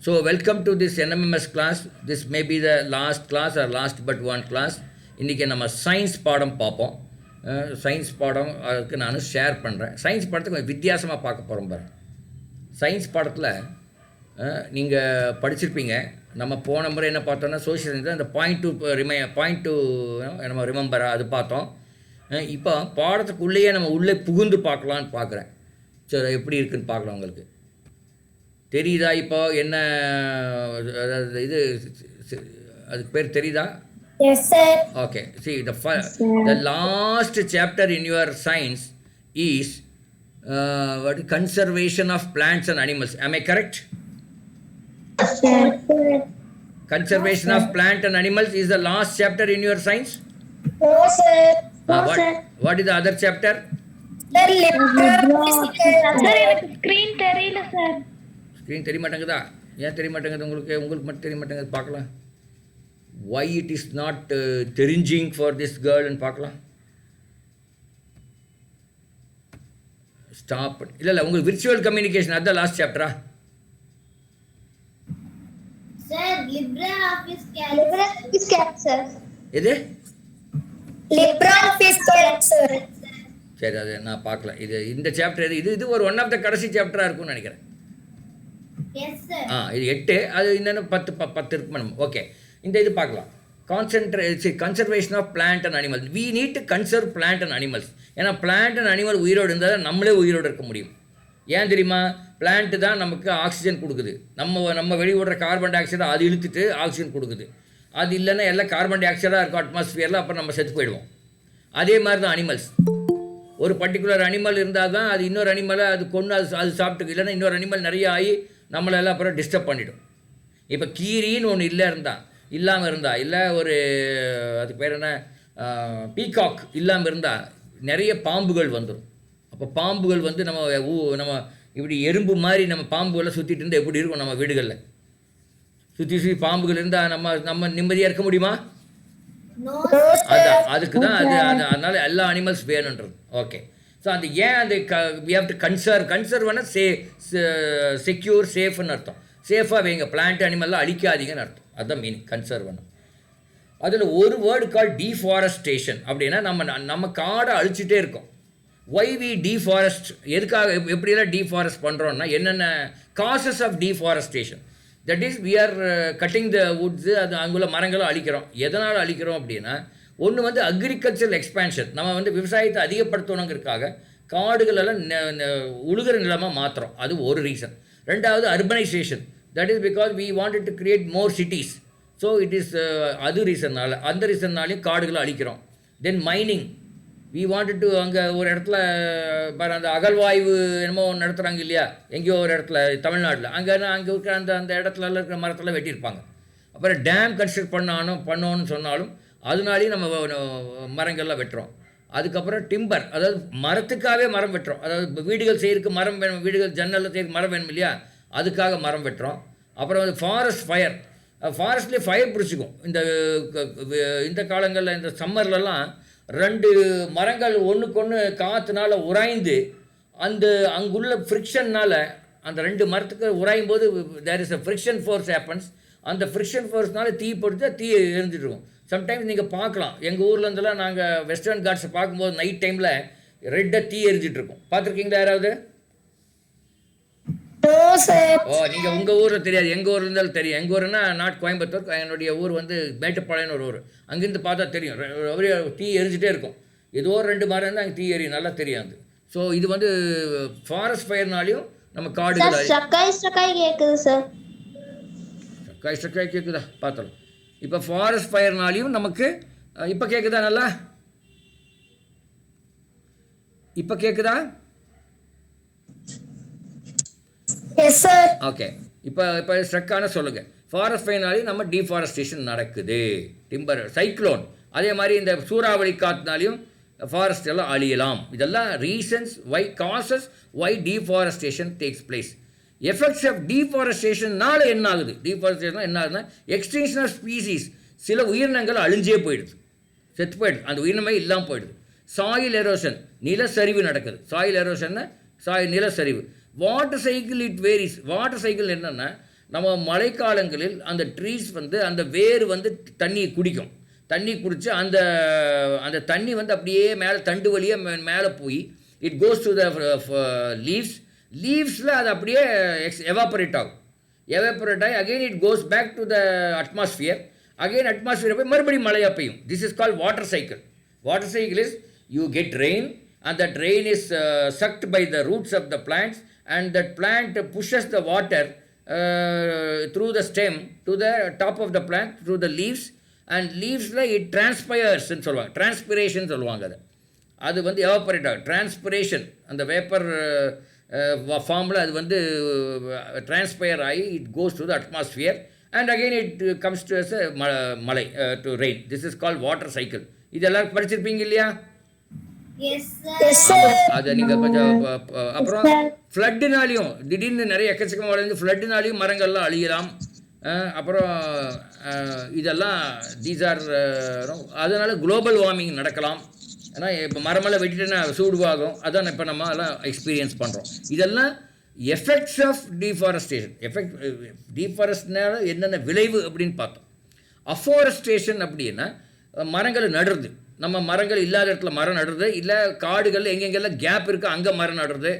So welcome to this Nmms class. This may be the last class or last but one class. இன்றைக்கி நம்ம science பாடம் பார்ப்போம். Science பாடம் அதுக்கு நான் ஷேர் பண்ணுறேன். சயின்ஸ் பாடத்தை கொஞ்சம் வித்தியாசமாக பார்க்க போகிறோம் பாரு. சயின்ஸ் பாடத்தில் நீங்கள் படிச்சிருப்பீங்க. நம்ம போன முறை என்ன பார்த்தோன்னா சோஷியல் சயின்ஸ் அந்த பாயிண்ட் டு நம்ம ரிமெம்பரா அது பார்த்தோம். இப்போ பாடத்துக்குள்ளேயே நம்ம உள்ளே புகுந்து பார்க்கலான்னு பார்க்குறேன். சரி, எப்படி இருக்குதுன்னு பார்க்கலாம். உங்களுக்கு தெரியுதா இப்போ என்ன அதாவது இது அதுக்கு பேர் தெரியுதா? Yes sir. Okay, see the last chapter in your science is what conservation of plants and animals. Am I correct? Yes sir. Conservation of plant and animals is the last chapter in your science? No sir. No sir. What is the other chapter? Sir, sir எனக்கு screen தெரியல sir. Screen தெரிய மாட்டேங்குதா? ஏன் தெரிய மாட்டேங்குது உங்களுக்கு மட்டும் தெரிய மாட்டேங்குது பார்க்கலாம். Why it is not தெரிஞ்சிங் for this girl ன்னு பார்க்கலாம். ஸ்டாப். இல்லை உங்களுக்கு விர்ச்சுவல் கம்யூனிகேஷன் அதுதான் லாஸ்ட் சாப்டரா? சார் LibreOffice Calc எது? LibreOffice Calc sir. சரி, அது நான் பார்க்கல. இந்த சாப்டர் இது ஒரு ஒன் ஆஃப் த கடைசி சாப்டராக இருக்கும்னு நினைக்கிறேன். இது 8, அது இன்னும் 10 இருக்கு மேடம். ஓகே, இந்த இது பார்க்கலாம். Conservation of plant and animal. We need to conserve plant and animals. ஏன்னா பிளான்ட் அண்ட் அனிமல் உயிரோடு இருந்தால் தான் நம்மளே உயிரோடு இருக்க முடியும். ஏன் தெரியுமா? பிளான்ட்டு தான் நமக்கு ஆக்சிஜன் கொடுக்குது. நம்ம வெளியிடுற கார்பன் டை ஆக்சைடை அது இழுத்துட்டு ஆக்சிஜன் கொடுக்குது. அது இல்லைன்னா எல்லாம் கார்பன் டை ஆக்சைடாக இருக்கும் அட்மாஸ்ஃபியரில், அப்புறம் நம்ம செத்து போயிடுவோம். அதே மாதிரி தான் அனிமல்ஸ். ஒரு பர்டிகுலர் அனிமல் இருந்தால் தான் அது இன்னொரு அனிமலை அது கொண்டு அது சாப்பிட்டுக்கு. இல்லைன்னா இன்னொரு அனிமல் நிறைய ஆகி நம்மளெல்லாம் அப்புறம் டிஸ்டர்ப் பண்ணிவிடும். இப்போ கீரின்னு ஒன்று இல்லாமல் இருந்தால் இல்லை ஒரு அதுக்கு பேர் என்ன பீகாக் இல்லாமல் இருந்தால் நிறைய பாம்புகள் வந்துடும். அப்போ பாம்புகள் வந்து நம்ம இப்படி எறும்பு மாதிரி நம்ம பாம்புகள்லாம் சுற்றிட்டு இருந்தால் எப்படி இருக்கும்? நம்ம வீடுகளில் சுற்றி பாம்புகள் இருந்தால் நம்ம நிம்மதியாக இருக்க முடியுமா? அதான் அதுக்கு தான் அதனால் எல்லா அனிமல்ஸ் வேணுன்றது. ஓகே, ஸோ அந்த ஏன் அந்த வி ஹேவ் டு கன்சர்வ்னா செக்யூர் சேஃப்னு அர்த்தம். சேஃபாக வைங்க, பிளான்ட் அனிமல்லாம் அழிக்காதீங்கன்னு அர்த்தம். அதுதான் மீனிங் கன்சர்வ்னா. அதில் ஒரு வேர்டு கால் டீஃபாரஸ்டேஷன். அப்படின்னா நம்ம காடை அழிச்சிட்டே இருக்கோம். ஒய் வி டீஃபாரஸ்ட், எதுக்காக எப்படியெல்லாம் டீஃபாரஸ்ட் பண்ணுறோன்னா என்னென்ன causes of deforestation. That is we are cutting the woods, அது அங்குள்ள மரங்களும் அழிக்கிறோம். எதனால் அழிக்கிறோம் அப்படின்னா, ஒன்று வந்து அக்ரிகல்ச்சரல் எக்ஸ்பேன்ஷன். நம்ம விவசாயத்தை அதிகப்படுத்தணுங்கிறதுக்காக காடுகளெல்லாம் உழுகிற நிலமாக மாற்றுறோம். அது ஒரு ரீசன். ரெண்டாவது urbanisation. That is because we wanted to create more cities. So it is அது ரீசன்னால், அந்த ரீசன்னாலையும் காடுகளை அழிக்கிறோம். Then mining. We wanted to அங்கே ஒரு இடத்துல அந்த அகழ்வாய்வு என்னமோ ஒன்று நடத்துகிறாங்க இல்லையா, எங்கேயோ ஒரு இடத்துல தமிழ்நாட்டில். அங்கே இருக்கிற அந்த இடத்துலலாம் இருக்கிற மரத்தெல்லாம் வெட்டியிருப்பாங்க. அப்புறம் டேம் கன்ஸ்ட்ரக்ட் பண்ணோன்னு சொன்னாலும் அதனாலேயும் நம்ம மரங்கள்லாம் வெட்டுறோம். அதுக்கப்புறம் டிம்பர், அதாவது மரத்துக்காகவே மரம் வெட்டுறோம். அதாவது வீடுகள் செய்யறதுக்கு மரம் வேணும், வீடுகள் ஜன்னலில் செய்யறதுக்கு மரம் வேணும் இல்லையா, அதுக்காக மரம் வெட்டுறோம். அப்புறம் ஃபாரஸ்ட் ஃபயர். ஃபாரஸ்ட்லேயே ஃபயர் பிடிச்சிக்கும். இந்த காலங்களில் இந்த சம்மர்லலாம் 2 மரங்கள் ஒன்றுக்கு காற்றுனால உராய்ந்து அங்குள்ள ஃப்ரிக்ஷன்னால் அந்த 2 மரத்துக்கு உராயும் போது there is a friction force happens. அந்த ஃப்ரிக்ஷன் ஃபோர்ஸ்னால தீ பொறுத்து தீ எரிஞ்சிட்டு இருக்கும். சம்டைம்ஸ் நீங்கள் பார்க்கலாம், எங்கள் ஊர்லேருந்துலாம் நாங்கள் வெஸ்டர்ன் காட்ஸை பார்க்கும்போது நைட் டைமில் ரெட்டாக தீ எரிஞ்சிட்ருக்கோம். பார்த்துருக்கீங்களா யாராவது? நீங்கள் உங்கள் ஊரில் தெரியாது, எங்கள் ஊரில் இருந்தாலும் தெரியும். எங்கள் ஊருன்னா நாட் கோயம்புத்தூர், என்னுடைய ஊர் வந்து மேட்டுப்பாளையம்னு ஒரு ஊர். அங்கேருந்து பார்த்தா தெரியும், ஒரே தீ எரிஞ்சிட்டே இருக்கும். ஏதோ 2 மரம் இருந்தால் அங்கே தீ எரியும், நல்லா தெரியாது. ஸோ இது வந்து ஃபாரஸ்ட் ஃபயர்னாலையும் நம்ம காடுகள் கேட்குது சார். ஸ்ட்ரக்காய் கேட்குதா? பார்த்தலாம். இப்போ ஃபாரஸ்ட் ஃபயர்னாலையும் நமக்கு இப்போ கேட்குதா? நல்லா இப்போ கேட்குதா? ஓகே, இப்போ ஸ்ட்ரக்கான சொல்லுங்கள். ஃபாரஸ்ட் ஃபயர்னாலையும் நம்ம டீஃபாரஸ்டேஷன் நடக்குது. டிம்பர் சைக்ளோன், அதே மாதிரி இந்த சூறாவளி காற்றுனாலையும் ஃபாரஸ்ட் எல்லாம் அழியலாம். இதெல்லாம் reasons why deforestation takes place. Effects of டீஃபாரஸ்டேஷன்னால என்ன ஆகுது? டீஃபாரஸ்டேஷன் என்ன ஆகுதுன்னா எக்ஸ்டிங்ஷன் ஆஃப் ஸ்பீசிஸ். சில உயிரினங்கள் அழிஞ்சே போயிடுது, செத்து போயிடுது, அந்த உயிரினமே இல்லாமல் போயிடுது. சாயில் எரோஷன், நிலச்சரிவு நடக்குது. சாயில் எரோஷன்னா நிலச்சரிவு. Water cycle it varies. Water cycle என்னென்னா நம்ம மழைக்காலங்களில் அந்த ட்ரீஸ் வந்து அந்த வேர் வந்து தண்ணியை குடிக்கும். தண்ணி குடித்து அந்த அந்த தண்ணி வந்து அப்படியே மேலே தண்டு வழியாக மேலே போய் இட் கோஸ் டு த லீவ்ஸில் அது அப்படியே எவாபரேட் ஆகும். எவாபரேட் ஆகி again it goes back to the atmosphere. Again atmosphere போய் மறுபடியும் மழையாக பெய்யும். This is called water cycle. Water cycle is you get rain and that rain is sucked by the roots of the plants and that plant pushes the water through the stem to the top of the plant through the leaves and leavesல it transpires ன்னு சொல்லுவாங்க. transpiration சொல்லுவாங்க. அது வந்து evaporate ஆகும். Transpiration அந்த vapour ஃபார்மில் அது வந்து டிரான்ஸ்பயர் ஆகி it goes to the atmosphere and again it comes to எஸ் மலை to rain. This is called water cycle. இது எல்லாரும் படிச்சிருப்பீங்க இல்லையா? அதை நீங்கள் கொஞ்சம் அப்புறம் ஃப்ளட்டுனாலையும் திடீர்னு நிறைய எக்கச்சக்கமாக வளர்ந்து ஃப்ளட்டுனாலையும் மரங்கள்லாம் அழியலாம். அப்புறம் இதெல்லாம் தீஸ் ஆர் அதனால் குளோபல் வார்மிங் நடக்கலாம். ஏன்னா இப்போ மரமெல்லாம் வெட்டிட்டுன்னா சூடுவாகும். அதான் இப்போ நம்ம எல்லாம் எக்ஸ்பீரியன்ஸ் பண்ணுறோம். இதெல்லாம் எஃபெக்ட்ஸ் ஆஃப் டீஃபாரஸ்டேஷன். டீஃபாரஸ்ட்னால என்னென்ன விளைவு அப்படின்னு பார்த்தோம். அஃபாரஸ்டேஷன் அப்படின்னா மரங்களை நடுறது. நம்ம மரங்கள் இல்லாத இடத்துல மரம் நடுறது, இல்லை காடுகளில் எங்கெங்கெல்லாம் கேப் இருக்குது அங்கே மரம் நடுறது,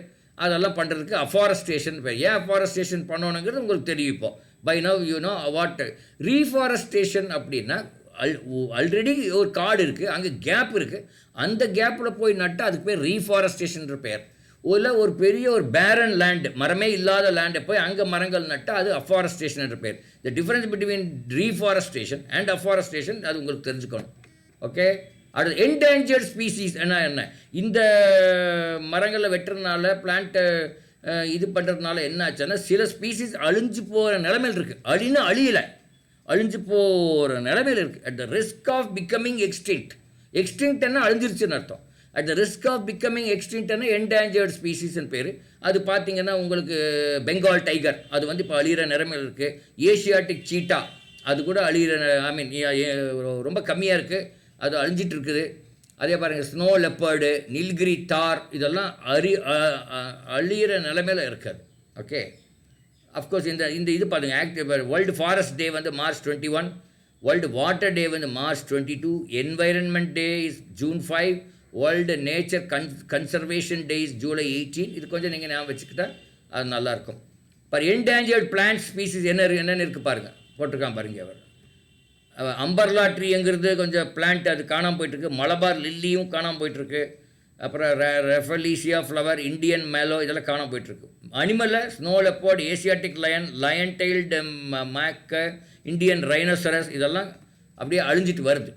அதெல்லாம் பண்ணுறதுக்கு அஃபாரஸ்டேஷன் பேர். ஏன் அஃபாரஸ்டேஷன் பண்ணணுங்கிறது உங்களுக்கு தெரியும். இப்போ by now you know what reforestation அப்படின்னா ஆல்ரெடி ஒரு காடு இருக்குது, அங்கே கேப் இருக்குது, அந்த கேப்பில் போய் நட்டால் அதுக்கு பேர் ரீஃபாரஸ்டேஷன்ற பேர். இல்லை ஒரு பெரிய ஒரு பேரன் லேண்டு, மரமே இல்லாத லேண்டை போய் அங்கே மரங்கள் நட்டால் அது அஃபாரஸ்டேஷன் என்ற பேர். The difference between reforestation and afforestation அது உங்களுக்கு தெரிஞ்சுக்கணும். ஓகே. அடுத்து என்டேஞ்சர்ட் ஸ்பீசிஸ் என்ன இந்த மரங்களை வெட்டுறதுனால பிளான்ட்டை இது பண்ணுறதுனால என்ன ஆச்சுன்னா சில ஸ்பீசிஸ் அழிஞ்சு போகிற நிலைமையில் இருக்குது. அழிஞ்சு போகிற நிலைமையில் இருக்குது. At the risk of becoming எக்ஸ்டிங்க்ட்னா அழிஞ்சிருச்சுன்னு அர்த்தம். At the risk of becoming எக்ஸ்டிங்க்ட்னா என்டேஞ்சர்ட் ஸ்பீசிஸ்ன்னு பேர். அது பார்த்திங்கன்னா உங்களுக்கு பெங்கால் டைகர் அது வந்து இப்போ அழிகிற நிலைமையில் இருக்குது. ஏஷியாட்டிக் சீட்டா அது கூட அழிகிற ரொம்ப கம்மியாக இருக்குது, அது அழிஞ்சிட்டு இருக்குது. அதே பாருங்கள் ஸ்னோ லெப்பர்டு, நீல்கிரி தார் இதெல்லாம் அழிகிற நிலைமையில் இருக்காது. ஓகே. அஃப்கோர்ஸ் இந்த இது பாருங்கள் ஆக்டிவ் வேர்ல்டு ஃபாரஸ்ட் டே வந்து March 21, வேர்ல்டு வாட்டர் டே வந்து March 22, environment day is June 5, world nature conservation day is July 18. இது கொஞ்சம் நீங்கள் ஞாபகம் வச்சுக்கிட்டா அது நல்லாயிருக்கும். பார் என்டேஞ்சர்ட் பிளான்ட் ஸ்பீசிஸ் என்னென்னு இருக்குது பாருங்கள், போட்டிருக்கான் பாருங்க. அவர் அம்பர்லா ட்ரீங்கிறது கொஞ்சம் பிளான்ட் அது காணாமல் போயிட்டுருக்கு. மலபார் லில்லியும் காணாமல் போயிட்டுருக்கு. அப்புறம் ரெஃபலீசியா ஃப்ளவர், இண்டியன் மேலோ இதெல்லாம் காணாமல் போயிட்டுருக்கு. அனிமலில் snow leopard, Asiatic lion tailed macaque, Indian rhinoceros இதெல்லாம் அப்படியே அழிஞ்சிட்டு வருது.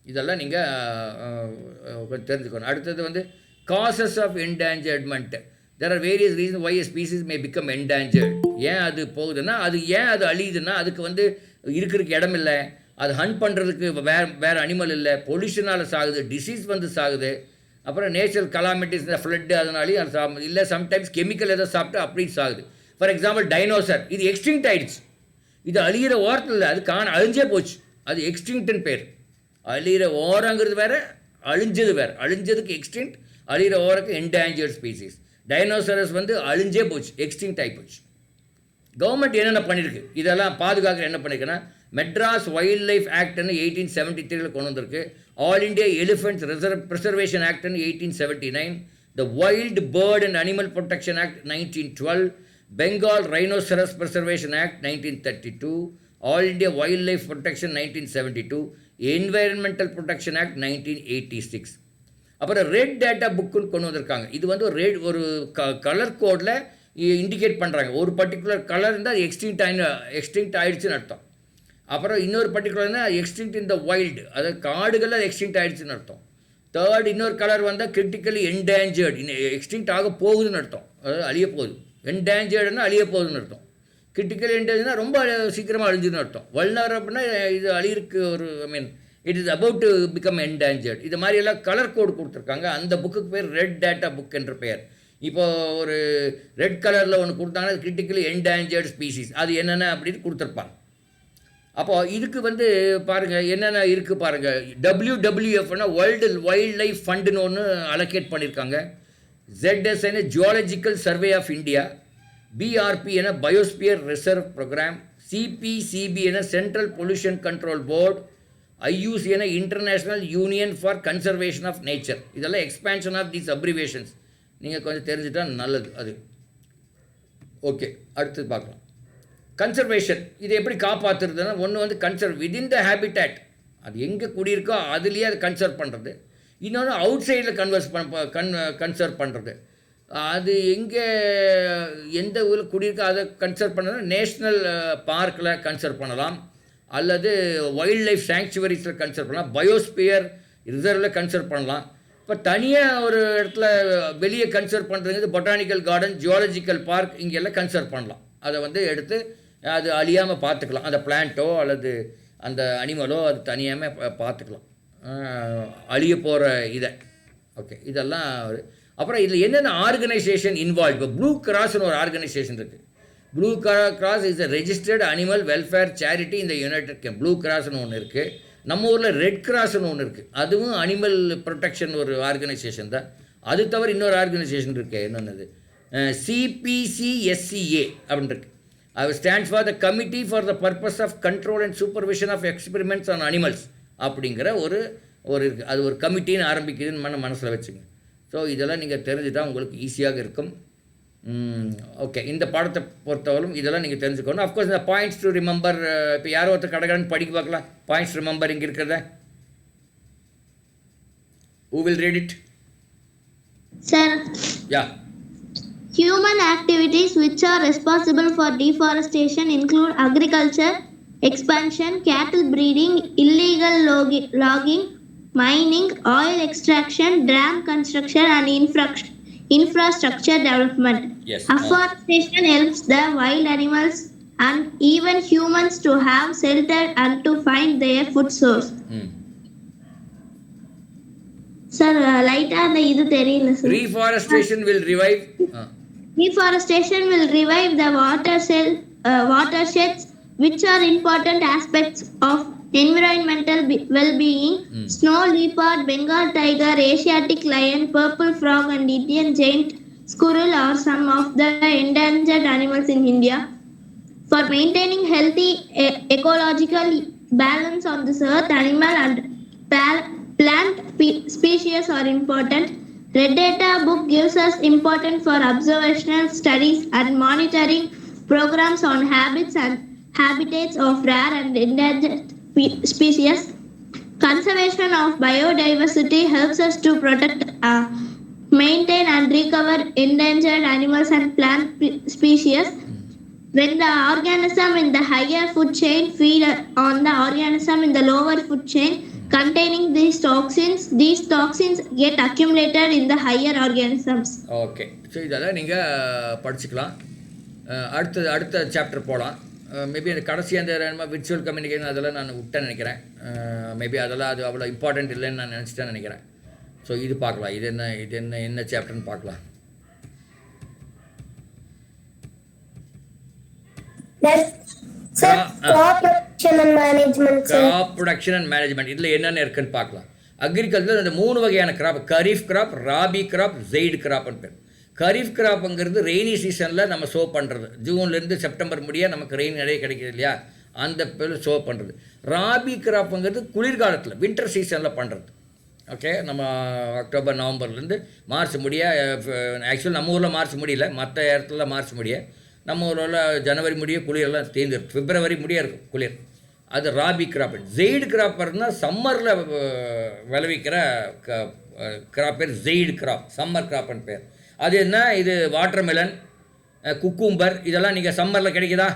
இதெல்லாம் நீங்கள் தெரிஞ்சுக்கணும். அடுத்தது வந்து causes of endangerment. There are various reason why species may become endangered. ஏன் அது போகுதுன்னா அது அழியுதுன்னா அதுக்கு வந்து இருக்கிறதுக்கு இடம் இல்லை, அது ஹண்ட் பண்ணுறதுக்கு வேறு அனிமல் இல்லை, பொல்யூஷனால் சாகுது, டிசீஸ் வந்து சாகுது, அப்புறம் நேச்சுரல் கலாமிட்டிஸ் இந்த ஃப்ளட்டு அதனாலேயும் அது சாப்பிடு இல்லை, சம்டைம்ஸ் கெமிக்கல் எதாவது சாப்பிட்டு அப்படி சாகுது. ஃபார் எக்ஸாம்பிள் டைனோசர் இது எக்ஸ்டிங்க்ட் ஆகிடுச்சு. இது அழிகிற ஓரத்தில் இல்லை, அது அழிஞ்சே போச்சு, அது எக்ஸ்டிங்க்ட்னு பேர். அழிகிற ஓரங்கிறது வேறு, அழிஞ்சது வேறு. அழிஞ்சதுக்கு எக்ஸ்டிங்க்ட், அழிகிற ஓரக்கு என்டேஞ்சர்ட் ஸ்பீசிஸ். டைனோசரஸ் வந்து அழிஞ்சே போச்சு, எக்ஸ்டிங்க்ட் ஆகி போச்சு. கவர்மெண்ட் என்னென்ன பண்ணியிருக்கு இதெல்லாம் பாதுகாக்கிற என்ன பண்ணியிருக்குன்னா மெட்ராஸ் வைல்ட் லைஃப் ஆக்ட்னு 1873 கொண்டு வந்திருக்கு. ஆல் இண்டியா எலிஃபென்ட்ஸ் ப்ரிசர்வேஷன் ஆக்ட்னு 1879, the wild bird and animal protection act 1912, Bengal rhinoceros preservation act 1932, all India wild life protection 1972, environmental protection act 1986. அப்புறம் ரெட் டேட்டா புக்குன்னு கொண்டு வந்திருக்காங்க. இது வந்து ஒரு கலர் கோடில் இண்டிகேட் பண்ணுறாங்க. ஒரு பர்டிகுலர் கலர் இருந்தால் அது எக்ஸ்டிங்க்ட் ஆகிடுச்சுன்னு அர்த்தம். அப்புறம் இன்னொரு பர்டிகுலர்னா எக்ஸ்டிங்க்ட் இன் த வைல்டு, அதாவது காடுகளில் அது எக்ஸ்டிங்க்ட் ஆகிடுச்சுன்னு அர்த்தம். தேர்ட் இன்னொரு கலர் வந்தால் கிரிட்டிக்கலி என்டேஞ்சர்ட், எக்ஸ்டிங்க்ட் ஆக போகுதுன்னு அர்த்தம், அதாவது அழிய போகுது. என்டேஞ்சர்டுன்னா அழிய போகுதுன்னு அர்த்தம். கிரிட்டிக்கலி என்டேஞ்சர்னா ரொம்ப சீக்கிரமாக அழிஞ்சுன்னு அர்த்தம். வல்னரபிள்னா இது அழியிருக்கு ஒரு it is about to become endangered. இது மாதிரி எல்லாம் கலர் கோடு கொடுத்துருக்காங்க. அந்த புக்குக்கு பேர் ரெட் டேட்டா புக் என்ற பெயர். இப்போது ஒரு ரெட் கலரில் ஒன்று கொடுத்தாங்கன்னா கிரிட்டிக்கலி என்டேஞ்சர்ட் ஸ்பீசிஸ் அது என்னென்ன அப்படின்னு கொடுத்துருப்பாங்க. அப்போது இதுக்கு வந்து பாருங்கள் என்னென்ன இருக்குது பாருங்கள். WWFனா வேர்ல்டு வைல்ட் லைஃப் ஃபண்டுன்னு ஒன்று அலோகேட் பண்ணியிருக்காங்க. ZSன்னு geological survey of India, BRP என பயோஸ்பியர் ரிசர்வ் ப்ரோக்ராம், CPCB என central pollution control board, IUC என international union for conservation of nature. இதெல்லாம் எக்ஸ்பேன்ஷன் ஆஃப் தீஸ் அப்ரிவேஷன்ஸ். நீங்கள் கொஞ்சம் தெரிஞ்சுட்டா நல்லது அது. ஓகே, அடுத்தது பார்க்கலாம். கன்சர்வேஷன் இது எப்படி காப்பாற்றுறதுன்னா, ஒன்று வந்து கன்சர்வ் விதின் த ஹேபிட்டேட், அது எங்கே குடியிருக்கோ அதுலேயே அது கன்சர்வ் பண்ணுறது. இன்னொன்று அவுட் சைடில் கன்சர்வ் பண்ணுறது. அது எங்கே எந்த ஊரில் குடியிருக்கோ அதை கன்சர்வ் பண்ணலாம். நேஷ்னல் பார்க்கில் கன்சர்வ் பண்ணலாம், அல்லது வைல்ட் லைஃப் சாங்சுவரிஸில் கன்சர்வ் பண்ணலாம், பயோஸ்பியர் ரிசர்வில் கன்சர்வ் பண்ணலாம். இப்போ தனியாக ஒரு இடத்துல வெளியே கன்சர்வ் பண்ணுறது பொட்டானிக்கல் கார்டன், ஜுவாலஜிக்கல் பார்க், இங்கெல்லாம் கன்சர்வ் பண்ணலாம். அதை வந்து எடுத்து அது அழியாமல் பார்த்துக்கலாம். அந்த பிளான்ட்டோ அல்லது அந்த அனிமலோ அது தனியாமல் பார்த்துக்கலாம், அழிய போகிற இதை. ஓகே, இதெல்லாம் அப்புறம் இதில் என்னென்ன ஆர்கனைசேஷன் இன்வால்வ். இப்போ ப்ளூ கிராஸ்னு ஒரு ஆர்கனைசேஷன் இருக்குது. Blue cross is a registered animal welfare charity இந்த யுனைடெட் கிங்டம். ப்ளூ கிராஸ்னு ஒன்று இருக்குது. நம்ம ஊரில் ரெட் கிராஸ்னு ஒன்று இருக்குது, அதுவும் அனிமல் ப்ரொடெக்ஷன் ஒரு ஆர்கனைசேஷன் தான். அது தவிர இன்னொரு ஆர்கனைசேஷன் இருக்குது, என்னென்னது CPCSCA அப்படின்னு இருக்குது. அது stands for the committee for the purpose of control and supervision of experiments on animals அப்படிங்கிற ஒரு இருக்குது. அது ஒரு கமிட்டின்னு ஆரம்பிக்குதுன்னு மனசில் வச்சுங்க. ஸோ இதெல்லாம் நீங்கள் தெரிஞ்சுட்டால் உங்களுக்கு ஈஸியாக இருக்கும். ஓகே, இந்த பாடத்தை பொறுத்தவரைக்கும் இதெல்லாம் நீங்கள் தெரிஞ்சுக்கணும். அஃப்கோர்ஸ் இந்த பாயிண்ட்ஸ் டு ரிமெம்பர், இப்போ யாரோ ஒருத்தர் கடகடன்னு படிக்க பார்க்கலாம். பாயிண்ட்ஸ் ரிமெம்பர் இங்கே இருக்கிறத. Who will read it? Sir. Yeah. Human activities which are responsible for deforestation include agriculture, expansion, cattle breeding, illegal logging, mining, oil extraction, dam construction, and infrastructure development. Yes. Afforestation helps the wild animals and even humans to have shelter and to find their food source. Sir, light and இது தெரியல sir. Reforestation will revive. Deforestation will revive the watersheds, which are important aspects of environmental well-being. Snow leopard, Bengal tiger, Asiatic lion, purple frog, and Indian giant squirrel are some of the endangered animals in India. For maintaining healthy ecological balance on this earth, animal and plant species are important. Red Data book gives us important for observational studies and monitoring programs on habits and habitats of rare and endangered species. Conservation of biodiversity helps us to protect, maintain and recover endangered animals and plant species. When the organism in the higher food chain feed on the organism in the lower food chain containing these toxins get accumulated in the higher organisms. Okay, so இதெல்லாம் நீங்கள் படிச்சுக்கலாம். அடுத்த chapter போகலாம். Maybe அந்த கடைசி அந்த virtual communication அதெல்லாம் நான் விட்டேன்னு நினைக்கிறேன். மேபி அதெல்லாம் அது அவ்வளோ இம்பார்ட்டண்ட் இல்லைன்னு நான் நினச்சிட்டேன்னு நினைக்கிறேன். ஸோ இது பார்க்கலாம், இது என்ன சாப்டர்னு பார்க்கலாம். Crop ப்ரொடக்ஷன் அண்ட் மேனேஜ்மெண்ட் இதில் என்னென்ன இருக்குன்னு பார்க்கலாம். அக்ரிகல்ச்சர் இந்த 3 வகையான crop, kharif crop, rabi crop, zaid கிராப்னு பேர். கரீஃப் கிராப்புங்கிறது ரெய்னி சீசனில் நம்ம சோ பண்ணுறது. ஜூன்லேருந்து செப்டம்பர் முடிய நமக்கு ரெயின் நிறைய கிடைக்கிது இல்லையா, அந்த பேர் சோ பண்ணுறது. ராபி கிராப்புங்கிறது குளிர்காலத்தில் வின்டர் சீசனில் பண்ணுறது. ஓகே, நம்ம அக்டோபர் நவம்பர்லேருந்து மார்ச் முடிய, ஆக்சுவலி நம்ம ஊரில் மார்ச் முடியல, மற்ற இடத்துல மார்ச் முடிய, நம்ம ஊரில் ஜனவரி முடிய குளிரெல்லாம் தேர்ந்துருக்கு, பிப்ரவரி முடிய இருக்கும் குளிர். அது ராபி கிராப். ஜெய்டு கிராப் இருந்தால் சம்மரில் விளைவிக்கிற கிராப் பேர் ஜெய்டு கிராப், சம்மர் கிராப்னு பேர். அது என்ன, இது வாட்டர்மெலன், குக்கும்பர் இதெல்லாம் நீங்கள் சம்மரில் கிடைக்குதா?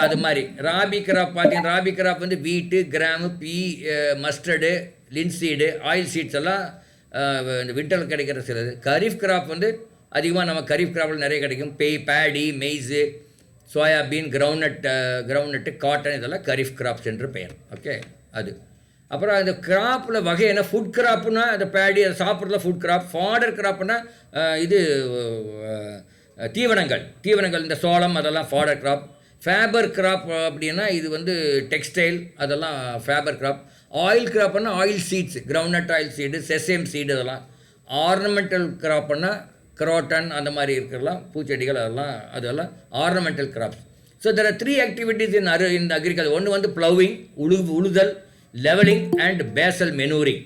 அது மாதிரி. ராபி கிராப் பார்த்தீங்கன்னா, ராபி கிராப் வந்து வீட்டு, கிராமு, பீ, மஸ்டர்டு, லின்சீடு, ஆயில் சீட்ஸ் எல்லாம் இந்த விண்டரில் கிடைக்கிற சிலது. கரீஃப் கிராப் வந்து அதிகமாக நம்ம கரீஃப் கிராப்பில் நிறைய கிடைக்கும். பேடி, மெய்ஸு, சோயாபீன், கிரவுண்ட்நட்டு, காட்டன் இதெல்லாம் கரீஃப் கிராப்ஸ் என்று பெயர். ஓகே, அது. அப்புறம் இந்த கிராப்பில் வகை என்ன, ஃபுட் கிராப்புனா அந்த பேடி அதை சாப்பிட்றதுல ஃபுட் கிராப். ஃபாடர் கிராப்னா இது தீவனங்கள், இந்த சோளம் அதெல்லாம் ஃபாடர் கிராப். ஃபேபர் கிராப் அப்படின்னா இது வந்து டெக்ஸ்டைல், அதெல்லாம் ஃபேபர் கிராப். ஆயில் கிராப்னா oil seeds, groundnut oil seed, sesame seed இதெல்லாம். ஆர்னமெண்டல் கிராப்னா croton அந்த மாதிரி இருக்கிறலாம் பூச்செடிகள் அதெல்லாம் ornamental crops. So there are 3 activities in agriculture. ஒன்று வந்து ப்ளவிங், உழுதல், லெவலிங் அண்ட் பேசல் மெனூரிங்.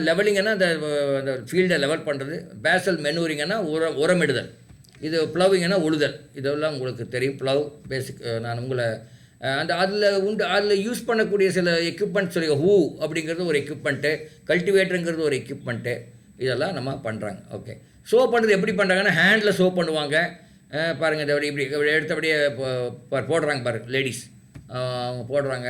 லெவலிங்கன்னா அந்த ஃபீல்டை லெவல் பண்ணுறது, பேசல் மெனூரிங்கன்னா உரமிடுதல், இது ப்ளவிங்கன்னா உழுதல். இதெல்லாம் உங்களுக்கு தெரியும். ப்ளவ் பேசிக் நான் உங்களை அதில் யூஸ் பண்ணக்கூடிய சில எக்யூப்மெண்ட் சொல்லி அப்படிங்கிறது ஒரு எக்யூப்மெண்ட்டு, கல்டிவேட்டருங்கிறது ஒரு எக்யூப்மெண்ட்டு, இதெல்லாம் நம்ம பண்ணுறாங்க. ஓகே, ஷோ பண்ணுறது எப்படி பண்ணுறாங்கன்னா ஹேண்டில் ஷோ பண்ணுவாங்க. பாருங்கள், இதை இப்படி எடுத்தபடியே போடுறாங்க பாருங்கள், லேடிஸ் அவங்க போடுறாங்க.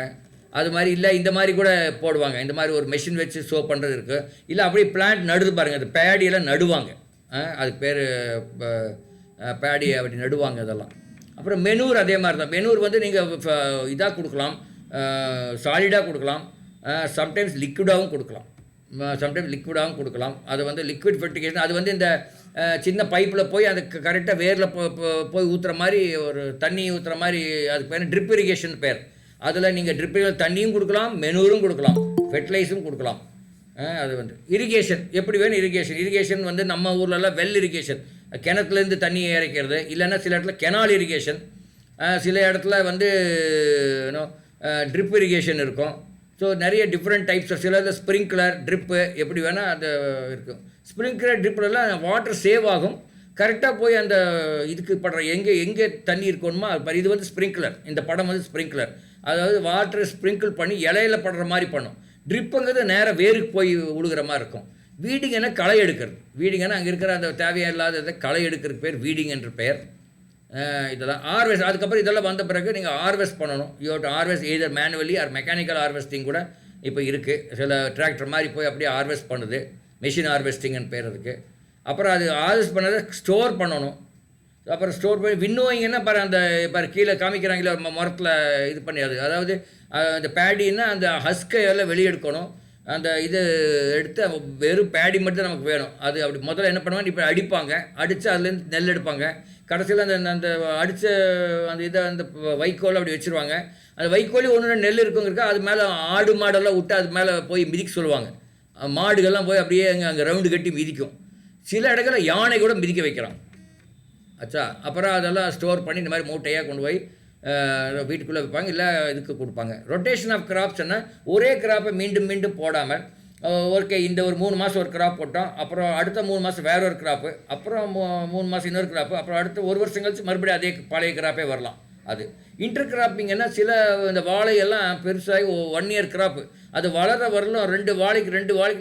அது மாதிரி இல்லை, இந்த மாதிரி கூட போடுவாங்க. இந்த மாதிரி ஒரு மெஷின் வச்சு ஷோ பண்ணுறது இருக்குது. இல்லை அப்படியே பிளான்ட் நடுது பாருங்கள், அது பேடியெல்லாம் நடுவாங்க. அதுக்கு பேர் பேடி அப்படி நடுவாங்க இதெல்லாம். அப்புறம் மெனூர் அதே மாதிரி தான். மெனூர் வந்து நீங்கள் இதாக கொடுக்கலாம், சாலிடாக கொடுக்கலாம், சம்டைம்ஸ் லிக்விடாகவும் கொடுக்கலாம். அது வந்து லிக்விட் ஃபெர்டிகேஷன். அது வந்து இந்த சின்ன பைப்பில் போய் அது கரெக்டாக வேரில் போய் ஊற்றுற மாதிரி, ஒரு தண்ணி ஊற்றுற மாதிரி, அதுக்கு பேர் ட்ரிப் இரிகேஷன் பேர். அதில் நீங்கள் ட்ரிப் தண்ணியும் கொடுக்கலாம், மெனூரும் கொடுக்கலாம், ஃபெர்டிலைஸரும் கொடுக்கலாம். அது வந்து இரிகேஷன் எப்படி வேணும். இரிகேஷன் வந்து நம்ம ஊர்லலாம் வெல் இரிகேஷன், கிணத்துலேருந்து தண்ணி இறைக்கிறது, இல்லைன்னா சில இடத்துல கெனால் இரிகேஷன், சில இடத்துல வந்து ட்ரிப் இரிகேஷன் இருக்கும். ஸோ நிறைய டிஃப்ரெண்ட் டைப்ஸ். சில இதில் ஸ்ப்ரிங்க்லர், ட்ரிப்பு, எப்படி வேணால் அது இருக்கும். ஸ்ப்ரிங்க்லர், ட்ரிப்லலாம் வாட்டர் சேவ் ஆகும், கரெக்டாக போய் அந்த இதுக்கு படுற எங்கே தண்ணி இருக்கணுமோ அது. இது வந்து ஸ்ப்ரிங்க்லர், இந்த படம் வந்து ஸ்ப்ரிங்க்லர், அதாவது வாட்டர் ஸ்ப்ரிங்கிள் பண்ணி இலையில படுற மாதிரி பண்ணும். ட்ரிப்புங்கிறது நேராக வேருக்கு போய் உழுகிற மாதிரி இருக்கும். வீடிங்கன்னா களை எடுக்கிறது. வீடிங்கன்னா அங்கே இருக்கிற அந்த தேவையில்லாத களை எடுக்கிறதுக்கு பேர் வீடிங் என்ற பெயர். இதெல்லாம் ஹார்வெஸ்ட். அதுக்கப்புறம் இதெல்லாம் வந்த பிறகு நீங்கள் ஹார்வெஸ்ட் பண்ணணும். You have to harvest either manually or mechanical harvesting கூட இப்போ இருக்குது. சில டிராக்டர் மாதிரி போய் அப்படியே ஹார்வெஸ்ட் பண்ணுது, மெஷின் ஹார்வெஸ்டிங்னு பேர் அதுக்கு. அப்புறம் அது ஹார்வெஸ்ட் பண்ணதை ஸ்டோர் பண்ணணும். அப்புறம் ஸ்டோர் பண்ணி வின்னோயிங்கன்னா அந்த கீழே காமிக்கிறாங்களே மரத்தில் இது பண்ணி, அதாவது அந்த பேடின்னா அந்த ஹஸ்கை எல்லாம் வெளியெடுக்கணும். அந்த இது எடுத்து வெறும் பேடி மட்டும் நமக்கு வேணும். அது அப்படி முதல்ல என்ன பண்ணுவாங்க, இப்போ அடிப்பாங்க, அடித்து அதுலேருந்து நெல் எடுப்பாங்க. கடைசியில் அந்த அடித்த அந்த இதை அந்த வைக்கோல் அப்படி வச்சுருவாங்க. அந்த வைக்கோலி ஒன்று நெல் இருக்குங்கிறக்கா அது மேலே ஆடு மாடெல்லாம் விட்டு அது மேலே போய் மிதிக்க சொல்லுவாங்க. மாடுகள்லாம் போய் அப்படியே அங்கே ரவுண்டு கட்டி மிதிக்கும். சில இடங்களில் யானை கூட மிதிக்க வைக்கிறான். ஆச்சா, அப்புறம் அதெல்லாம் ஸ்டோர் பண்ணி இந்த மாதிரி மூட்டையாக கொண்டு போய் வீட்டுக்குள்ளே வைப்பாங்க, இல்லை இதுக்கு கொடுப்பாங்க. ரொட்டேஷன் ஆஃப் கிராப்ஸ்னால் ஒரே கிராப்பை மீண்டும் மீண்டும் போடாமல், ஓகே இந்த ஒரு 3 மாதம் ஒரு கிராப் போட்டோம், அப்புறம் அடுத்த 3 மாதம் வேற ஒரு கிராப்பு, அப்புறம் 3 மாதம் இன்னொரு கிராப்பு, அப்புறம் அடுத்த 1 வருஷம் கழிச்சு மறுபடியும் அதே பழைய கிராப்பே வரலாம். அது இன்டர் கிராப்பிங்கன்னா சில இந்த வாழையெல்லாம் பெருசாகி 1 இயர் கிராப்பு, அது வளர வரலும் 2 வாழைக்கு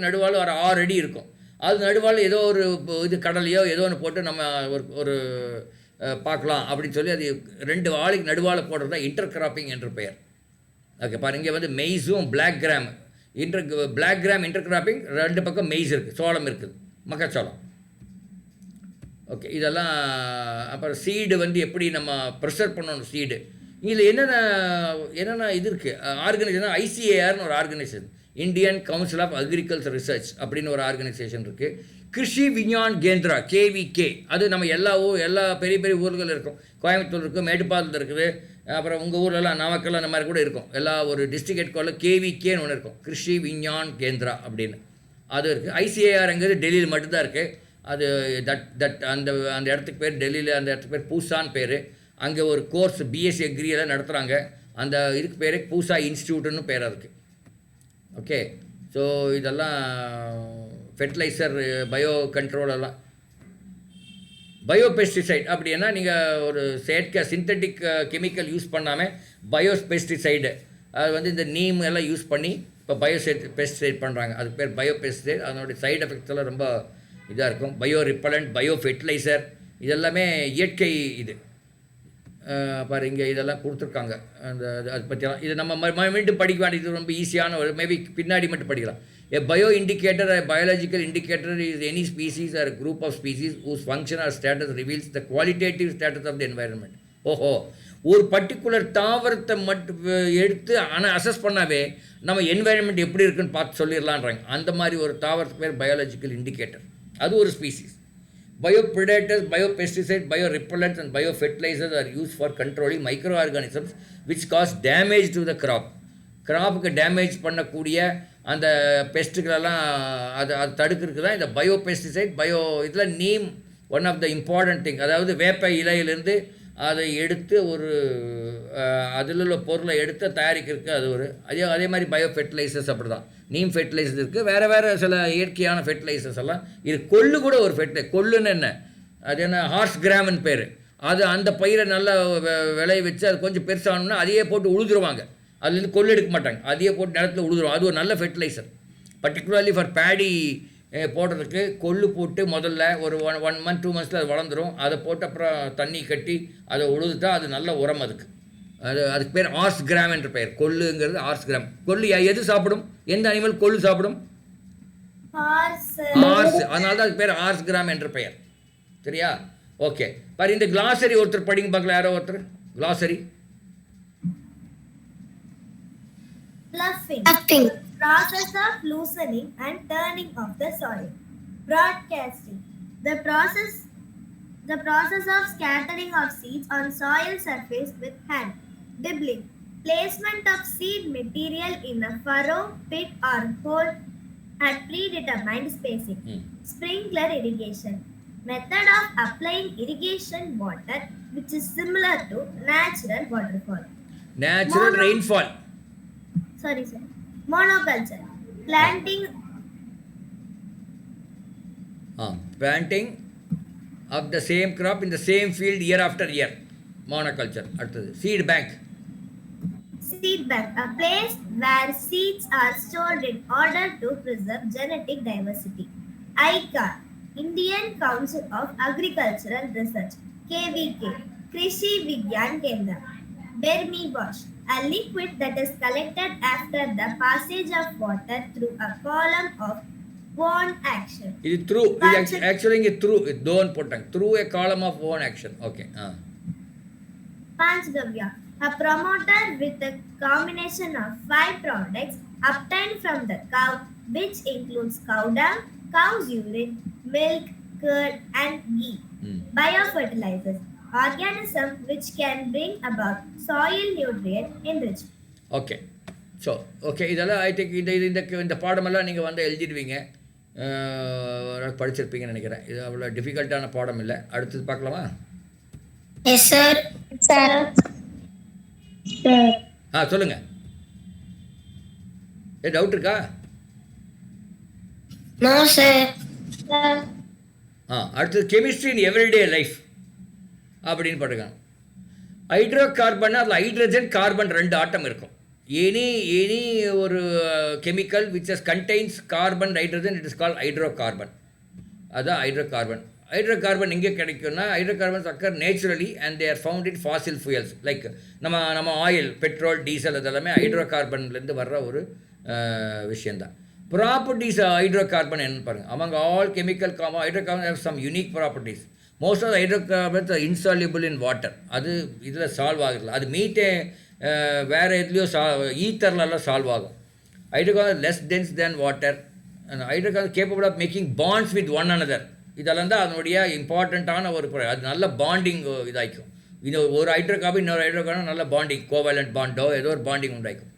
நடுவாள் ஒரு 6 அடி இருக்கும். அது நடுவாள் ஏதோ ஒரு இது கடலையோ ஏதோ ஒன்று போட்டு நம்ம ஒரு பார்க்கலாம் அப்படின்னு சொல்லி அது 2 வாழைக்கு நடுவால் போடுறது தான் இன்டர் கிராப்பிங் என்று பெயர். ஓகே பாருங்க, இங்கே வந்து மெய்ஸும் பிளாக் கிராம் இன்டர் கிராப்பிங். 2 பக்கம் மெய்ஸ் இருக்குது, சோளம் இருக்குது, மக்காச்சோளம். ஓகே, இதெல்லாம். அப்புறம் சீடு வந்து எப்படி நம்ம ப்ரிசர்வ் பண்ணணும் சீடு. இதில் என்னென்ன இது இருக்குது ஆர்கனைசேஷன். ஐசிஏஆர்னு ஒரு organisation, Indian council of agriculture research அப்படின்னு ஒரு ஆர்கனைசேஷன் இருக்குது. கிருஷி விஞ்ஞான் கேந்திரா, கேவிகே, அது நம்ம எல்லா பெரிய பெரிய ஊர்கள் இருக்கும். கோயம்புத்தூர் இருக்குது, மேட்டுப்பாளையத்தில் இருக்குது, அப்புறம் உங்கள் ஊர்லலாம் நாமக்கல் அந்த மாதிரி கூட இருக்கும். எல்லா ஒரு டிஸ்ட்ரிக்ட் ஹெட் குவார்ட்டரில் கேவிகேன்னு ஒன்று இருக்கும், கிருஷி விஞ்ஞான் கேந்திரா அப்படின்னு அது இருக்குது. ஐசிஏஆர்ங்கிறது டெல்லியில் மட்டும்தான் இருக்குது. அது அந்த இடத்துக்கு பேர் டெல்லியில், அந்த இடத்துக்கு பேர் பூசான்னு பேர். அங்கே ஒரு கோர்ஸ் பிஎஸ்சி அக்ரி எல்லாம் நடத்துகிறாங்க. அந்த இதுக்கு பேர் பூசா இன்ஸ்டியூட்டுன்னு பேர் அதுக்கு. ஓகே, ஸோ இதெல்லாம் ஃபெர்டிலைசர், பயோ கண்ட்ரோல் எல்லாம். பயோபெஸ்டிசைட் அப்படின்னா நீங்கள் ஒரு செயற்கை சிந்தட்டிக் கெமிக்கல் யூஸ் பண்ணாமல் பயோபெஸ்டிசைடு, அது வந்து இந்த நீம் எல்லாம் யூஸ் பண்ணி இப்போ பெஸ்டிசைட் பண்ணுறாங்க. அதுக்கு பேர் பயோபெஸ்டிசைட். அதனுடைய சைடு எஃபெக்ட்ஸ் எல்லாம் ரொம்ப இதாக இருக்கும். பயோ ரிப்பலண்ட், பயோ ஃபெர்டிலைசர், இதெல்லாமே இயற்கை. இது பாரு இங்கே இதெல்லாம் கொடுத்துருக்காங்க. அதை பற்றியெல்லாம் இது நம்ம மீண்டும் படிக்க வேண்டியது ரொம்ப ஈஸியான ஒரு, மேபி பின்னாடி மட்டும் படிக்கலாம். A bioindicator, a biological indicator, is any species or group of species whose function or status reveals the qualitative status of the environment. ஓஹோ, ஒரு பர்டிகுலர் தாவரத்தை மட்டும் எடுத்து அசஸ் பண்ணாவே நம்ம என்வாயன்மெண்ட் எப்படி இருக்குன்னு பார்த்து சொல்லிடலான்றாங்க. அந்த மாதிரி ஒரு தாவரத்துக்கு பேர் பயாலஜிக்கல் இண்டிகேட்டர், அது ஒரு species. Biopredators, biopesticides, biorepellents and biofertilizers are used for controlling microorganisms which cause damage to the crop. கிராப்புக்கு டேமேஜ் பண்ணக்கூடிய அந்த பெஸ்ட்டுகளெல்லாம் அது தடுக்கிறதுக்கு தான் இந்த பயோபெஸ்டிசைட். இதில் neem one of the important thing. அதாவது வேப்ப இலையிலேருந்து அதை எடுத்து ஒரு அதில் உள்ள பொருளை எடுத்து தயாரிக்கிறதுக்கு அது ஒரு அதே மாதிரி பயோ ஃபெர்டிலைசர்ஸ் அப்படி தான். நீம் ஃபெர்டிலைசர்ஸ் இருக்குது, வேறு சில இயற்கையான ஃபெர்டிலைசர்ஸ் எல்லாம் இது. கொள்ளு கூட ஒரு கொள்ளுன்னு என்ன, அது என்ன ஹார்ஸ் கிராம்னு பேர். அது அந்த பயிரை நல்லா விளைய வச்சு அது கொஞ்சம் பெருசாகணும்னா அதையே போட்டு உழுதுருவாங்க. அதுலேருந்து கொள்ளு எடுக்க மாட்டாங்க, அதையே போட்டு நிலத்தில் உழுதுருவாங்க. அது ஒரு நல்ல ஃபெர்டிலைசர். பர்டிகுலர்லி ஃபார் பேடி போடுறதுக்கு கொள்ளு போட்டு முதல்ல ஒரு 1 month 2 monthஸில் அது வளர்ந்துடும். அதை போட்டு அப்புறம் தண்ணி கட்டி அதை உழுதுட்டா அது நல்ல உரம். அதுக்கு பேர் ஆர்ஸ் கிராம் என்ற பெயர். கொள்ளுங்கிறது ஆர்ஸ் கிராம். கொள்ளு எது சாப்பிடும், எந்த அனிமல் கொள்ளு சாப்பிடும்? ஆர்ஸ். அதனால தான் அதுக்கு பேர் ஆர்ஸ் கிராம் என்ற பெயர். சரியா? ஓகே. பாரு, இந்த கிளாசரி ஒருத்தர் படிங்க பார்க்கல, யாரோ ஒருத்தர் கிளாசரி. Bluffing. Process of loosening and turning of the soil. Broadcasting. The process of scattering of seeds on soil surface with hand. Dibbling. Placement of seed material in a furrow, pit or hole at predetermined spacing. Sprinkler irrigation. Method of applying irrigation water which is similar to natural waterfall. Natural rainfall. Sorry. Monoculture. Planting of the same crop in the same field year after year. Monoculture. அடுத்தது seed bank. Seed bank, a place where seeds are stored in order to preserve genetic diversity. ICAR, Indian Council of Agricultural Research. KVK, Krishi Vigyan Kendra. Bermi wash, a liquid that is collected after the passage of water through a column of worn action. இது through, இது actually இங்க through, இது don't போட்டாங்க. Through a column of worn action. Okay. Panchgavya, a promoter with a combination of 5 products obtained from the cow, which includes cow dung, cow's urine, milk, curd and ghee. Biofertilizers, organism which can bring about soil nutrient enrichment. Okay. So okay, இதெல்லாம் I think இந்த பாடமெல்லாம் நீங்கள் வந்து எழுதிடுவீங்க, படிச்சிருப்பீங்கன்னு நினைக்கிறேன். இது அவ்வளோ டிஃபிகல்ட்டான பாடம் இல்லை. அடுத்தது பார்க்கலாமா? Yes sir. சொல்லுங்கள். டவுட் இருக்கா? No sir. அடுத்தது கெமிஸ்ட்ரி இன் எவ்ரிடே லைஃப் அப்படின்னு போட்டுருக்காங்க. ஹைட்ரோ கார்பன், அதில் ஹைட்ரஜன் கார்பன் 2 ஆட்டம் இருக்கும். எனி ஒரு chemical which contains carbon hydrogen, it is call hydrocarbon. அதுதான் ஹைட்ரோ கார்பன். ஹைட்ரோ கார்பன் எங்கே கிடைக்கும்னா, hydrocarbons occur naturally and they are found in fossil fuels. Like நம்ம oil, petrol, diesel இதெல்லாமே ஹைட்ரோ கார்பன்லேருந்து வர்ற ஒரு விஷயந்தான். ப்ராப்பர்ட்டிஸ் ஹைட்ரோ கார்பன் என்னன்னு பாருங்கள். Among all chemical hydrocarbon have some unique properties. Most of the hydrocarbons are insoluble in water. அது இதில் சால்வ் ஆகுது. அது மீட்டே வேறு எதுலேயோ ஈத்தர்லலாம் சால்வ் ஆகும். Hydrocarbon less dense than water. Hydrocarbon capable of making bonds with one another. இதெல்லாம் தான் அதனுடைய இம்பார்ட்டண்ட்டான ஒரு அது நல்ல பாண்டிங் இதாகிக்கும். இது ஒரு ஹைட்ரோகார்பன் இன்னொரு ஹைட்ரோகார்பன் நல்ல பாண்டிங், கோவலண்ட் பாண்டோ ஏதோ ஒரு பாண்டிங் உண்டாக்கும்.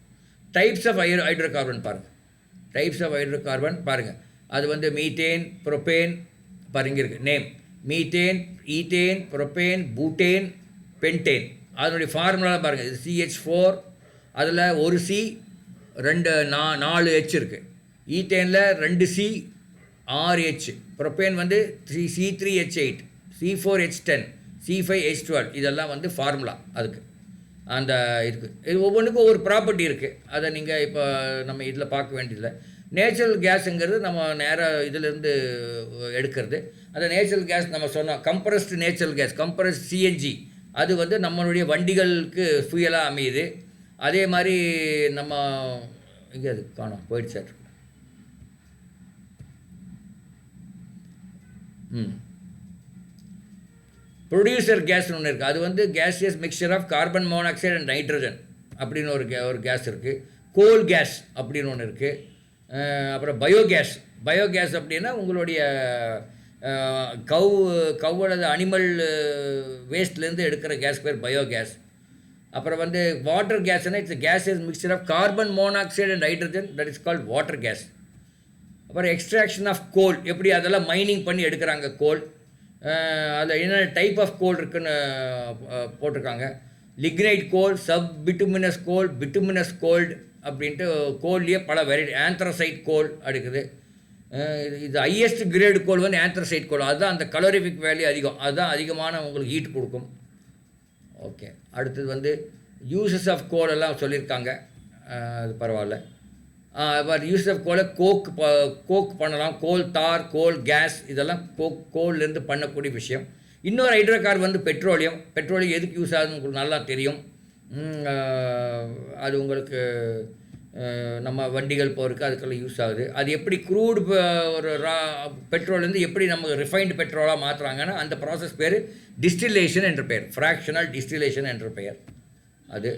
டைப்ஸ் ஆஃப் ஹைட்ரோகார்பன் பாருங்கள். டைப்ஸ் ஆஃப் ஹைட்ரோகார்பன் பாருங்கள். அது வந்து மீத்தேன், ப்ரோப்பேன் பாருங்க இருக்குது name. Methane, ethane, propane, பூட்டேன், pentane. அதனுடைய ஃபார்முலாவில் பாருங்கள். இது CH4, அதில் ஒரு C, 4 H இருக்குது. ஈத்தேனில் 2 C, 6 H. ப்ரோப்பேன் வந்து C3H8, C4H10, C5H12. இதெல்லாம் வந்து ஃபார்முலா அதுக்கு அந்த இருக்குது. இது ஒவ்வொன்றுக்கும் ஒவ்வொரு ப்ராப்பர்ட்டி இருக்குது. அதை நீங்கள் இப்போ நம்ம இதில் பார்க்க வேண்டியதில்லை. நேச்சுரல் கேஸுங்கிறது நம்ம நேராக இதிலேருந்து எடுக்கிறது. அந்த நேச்சுரல் கேஸ் நம்ம சொன்னோம், compressed natural gas, compressed CNG. அது வந்து நம்மளுடைய வண்டிகளுக்கு ஃபியூயலாக அமையுது. அதே மாதிரி நம்ம இங்கே அது காணோம் போயிடுச்சு சார். ப்ரொடியூசர் கேஸ்னு ஒன்று இருக்குது. அது வந்து gaseous mixture of carbon monoxide and nitrogen அப்படின்னு ஒரு கேஸ் இருக்குது. கோல் கேஸ் அப்படின்னு ஒன்று இருக்குது. அப்புறம் பயோகேஸ் அப்படின்னா உங்களுடைய கவ்வோட அனிமல் வேஸ்ட்லேருந்து எடுக்கிற கேஸ் பேர் பயோகேஸ். அப்புறம் வந்து வாட்டர் கேஸ்னால் it's gases mixture of carbon monoxide and hydrogen, that is called water gas. அப்புறம் எக்ஸ்ட்ராக்ஷன் ஆஃப் கோல், எப்படி அதெல்லாம் மைனிங் பண்ணி எடுக்கிறாங்க கோல். அதில் என்ன டைப் ஆஃப் கோல் இருக்குன்னு போட்டிருக்காங்க. லிக்னைட் கோல், சப் பிட்டுமினஸ் கோல், பிட்டுமினஸ் கோல்டு அப்படின்ட்டு கோல்லையே பல வெரைட்டி. ஆந்த்ரசைட் கோல் அடுக்குது. இது ஹையஸ்ட் கிரேடு கோல் வந்து ஆந்த்ரசைட் கோல். அதுதான் அந்த கலோரிஃபிக் வேல்யூ அதிகம், அதுதான் அதிகமான உங்களுக்கு ஹீட் கொடுக்கும். ஓகே, அடுத்தது வந்து யூசஸ் ஆஃப் கோல் எல்லாம் சொல்லியிருக்காங்க, அது பரவாயில்ல. பட் யூஸ் ஆஃப் கோலை கோக் பண்ணலாம். கோல் தார், கோல் கேஸ், இதெல்லாம் கோல்லேருந்து பண்ணக்கூடிய விஷயம். இன்னொரு ஹைட்ரோ கார்பன் வந்து பெட்ரோலியம் எதுக்கு யூஸ் ஆகுதுன்னு உங்களுக்கு நல்லா தெரியும். அது உங்களுக்கு நம்ம வண்டிகள் போகிறதுக்கு அதுக்கெல்லாம் யூஸ் ஆகுது. அது எப்படி க்ரூடு ஒரு பெட்ரோல்லேருந்து எப்படி நம்ம ரிஃபைன்டு பெட்ரோலாக மாற்றுறாங்கன்னா அந்த ப்ராசஸ் பேர் டிஸ்டிலேஷன் என்ற பெயர், ஃப்ராக்ஷனல் டிஸ்டிலேஷன் என்ற பெயர். அது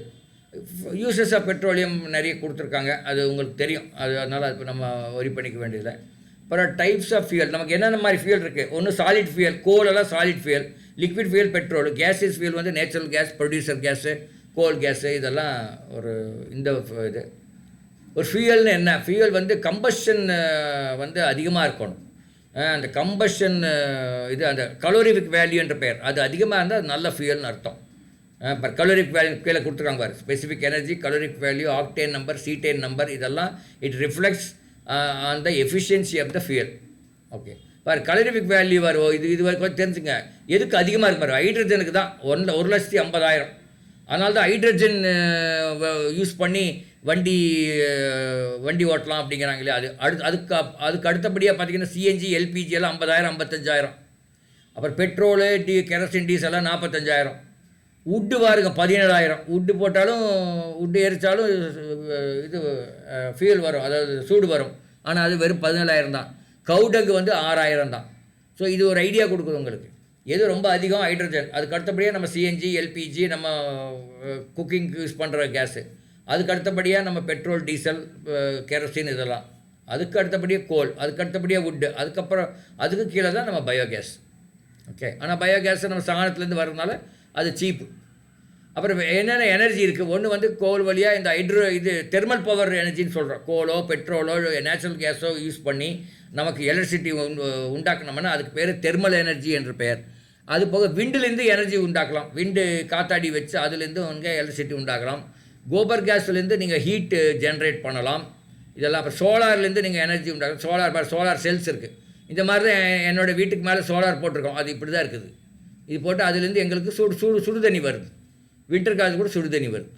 யூசஸ் ஆஃப் பெட்ரோலியம் நிறைய கொடுத்துருக்காங்க, அது உங்களுக்கு தெரியும். அதனால் இப்போ நம்ம ஒரி பண்ணிக்க வேண்டியதில்லை. அப்புறம் டைப்ஸ் ஆஃப் ஃபியூயல், நமக்கு என்னென்ன மாதிரி ஃபியூயல் இருக்குது. ஒன்று சாலிட் ஃபியூயல், கோலெல்லாம் solid fuel. Liquid fuel petrol. Gases fuel வந்து natural gas, producer gas, coal gas, இதெல்லாம் ஒரு இது ஒரு ஃபியூயல்னு என்ன. ஃபியூயல் வந்து கம்பஷன் வந்து அதிகமாக இருக்கணும். அந்த கம்பஷன் இது அந்த கலோரிஃபிக் வேல்யூ என்ற பெயர், அது அதிகமாக இருந்தால் அது நல்ல ஃபியூயல்னு அர்த்தம். இப்போ கலோரிக் வேல்யூ கீழே கொடுத்துருக்காங்க பாரு. Specific energy, caloric value, octane number, cetane number, இதெல்லாம் it reflects on the efficiency of the fuel. Okay, பாரு கலோரிஃபிக் வேல்யூ வரும். இது வரைக்கும் தெரிஞ்சுங்க எதுக்கு அதிகமாக இருக்கு பாரு. ஹைட்ரஜனுக்கு தான் 1,50,000. அதனால தான் ஹைட்ரஜன் யூஸ் பண்ணி வண்டி ஓட்டலாம் அப்படிங்கிறாங்க இல்லையா. அதுக்கு அடுத்தபடியாக பார்த்தீங்கன்னா சிஎன்ஜி, எல்பிஜி எல்லாம் 50,000 55,000. அப்புறம் பெட்ரோலு, கெரசின், டீசல் 45,000. உட்டு பாருங்க 17,000. உட்டு போட்டாலும் உட்டு எரித்தாலும் இது ஃபியூல் வரும், அதாவது சூடு வரும். ஆனால் அது வெறும் 17,000 தான். கவுடங்கு வந்து 6,000 தான். ஸோ இது ஒரு ஐடியா கொடுக்குது உங்களுக்கு. எது ரொம்ப அதிகம்? ஹைட்ரஜன். அதுக்கு அடுத்தபடியாக நம்ம சிஎன்ஜி, எல்பிஜி, நம்ம குக்கிங்க்கு யூஸ் பண்ணுற கேஸு. அதுக்கு அடுத்தபடியாக நம்ம பெட்ரோல், டீசல், கெரோசின், இதெல்லாம். அதுக்கு அடுத்தபடியாக கோல், அதுக்கு அடுத்தபடியாக வுட்டு, அதுக்கப்புறம் அதுக்கு கீழே தான் நம்ம பயோகேஸ். ஓகே, ஆனால் பயோகேஸை நம்ம சாணத்துலேருந்து வர்றதுனால அது சீப்பு. அப்புறம் என்னென்ன எனர்ஜி இருக்குது. ஒன்று வந்து கோல் வழியாக இந்த இது தெர்மல் பவர் எனர்ஜின்னு சொல்கிறோம். கோலோ, பெட்ரோலோ, நேச்சுரல் கேஸோ யூஸ் பண்ணி நமக்கு எலக்ட்ரிசிட்டி உண்டாக்கணும்னா அதுக்கு பேர் தெர்மல் எனர்ஜி என்று பெயர். அது போக விண்டுலேருந்து எனர்ஜி உண்டாக்கலாம். விண்டு காத்தாடி வச்சு அதுலேருந்து உங்கள் எலக்ட்ரிசிட்டி உண்டாக்கலாம். கோபர் கேஸ்லேருந்து நீங்கள் ஹீட்டு ஜென்ரேட் பண்ணலாம். இதெல்லாம் அப்புறம் சோலார்லேருந்து நீங்கள் எனர்ஜி உண்டாக்கலாம். சோலார் செல்ஸ் இருக்குது. இந்த மாதிரி தான் என்னோடய வீட்டுக்கு மேலே சோலார் போட்டிருக்கோம். அது இப்படி தான் இருக்குது. இது போட்டு அதுலேருந்து எங்களுக்கு சுடு தண்ணி வருது. வின்டர் காலத்து கூட சுடு தண்ணி வருது.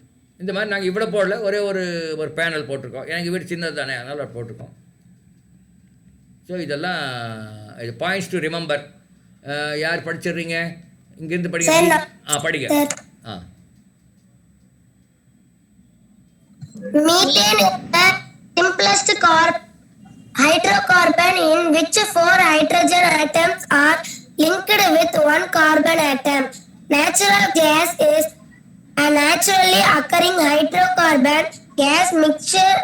இந்த மாதிரி நாங்கள் இவ்வளோ போடல, ஒரே ஒரு பேனல் போட்டிருக்கோம். எனக்கு வீடு சின்னது தானே, அதனால் போட்டிருக்கோம். ஸோ இதெல்லாம் இது பாயிண்ட்ஸ் டு ரிமெம்பர். யார் படிச்சிடுறீங்க? இங்கேருந்து படிங்க. படிங்க. Methane is the simplest hydrocarbon in which 4 hydrogen atoms are linked with 1 carbon atom. Natural gas is a naturally occurring hydrocarbon gas mixture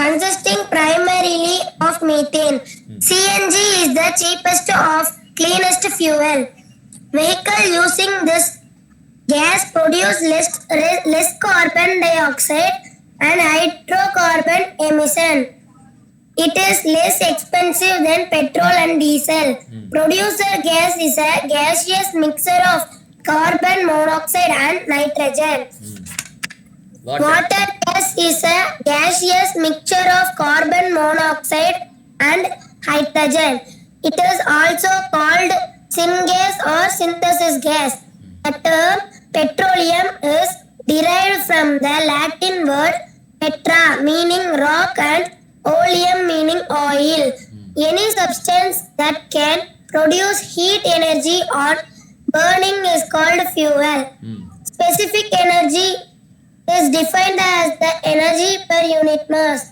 consisting primarily of methane. CNG is the cheapest of cleanest fuel. Vehicles using this gas produce less carbon dioxide and hydrocarbon emission. It is less expensive than petrol and diesel. Producer gas is a gaseous mixture of carbon monoxide and nitrogen. Water gas is a gaseous mixture of carbon monoxide and hydrogen. It is also called syngas or synthesis gas. The term petroleum is derived from the Latin word petra meaning rock and oleum meaning oil. Any substance that can produce heat energy on burning is called fuel. Specific energy is defined as the energy per unit mass.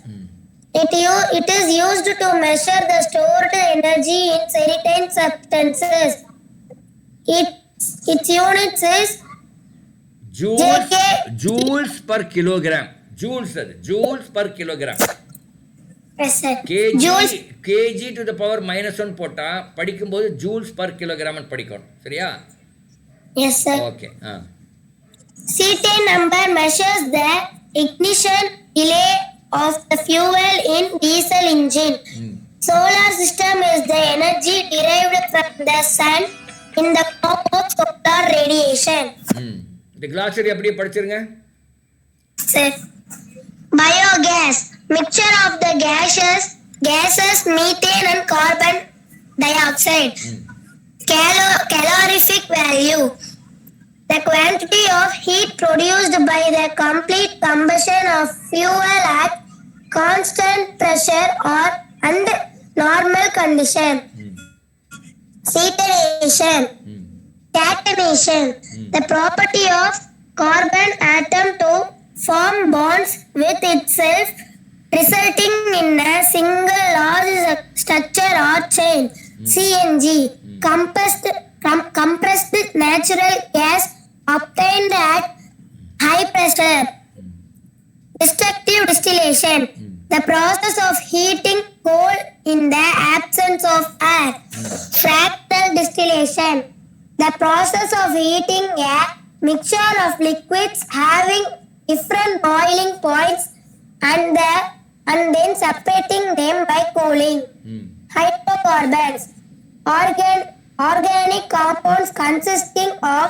It is used to measure the stored energy in certain substances. Its units is joules per kilogram. Joules per kilogram. Yes, sir. kg to the power -1 போட்டால் படிக்கும்போது joules per kilogram படிக்கணும். சரியா? Yes, sir. Okay. Cetane number measures the ignition delay of the fuel in diesel engine. Solar system is the energy derived from the sun in the form of solar radiation. இந்த glossary அப்படியே படிச்சிருங்க. Sir. Biogas, mixture of the gases methane and carbon dioxide. Calorific value, the quantity of heat produced by the complete combustion of fuel at constant pressure or under normal condition. Catenation, the property of carbon atom to form bonds with itself, resulting in a single large structure or chain. CNG, compressed natural gas obtained at high pressure. Destructive distillation, the process of heating coal in the absence of air. Fractal distillation, the process of heating a mixture of liquids having different boiling points and then separating them by cooling. Hydrocarbons, organic compounds consisting of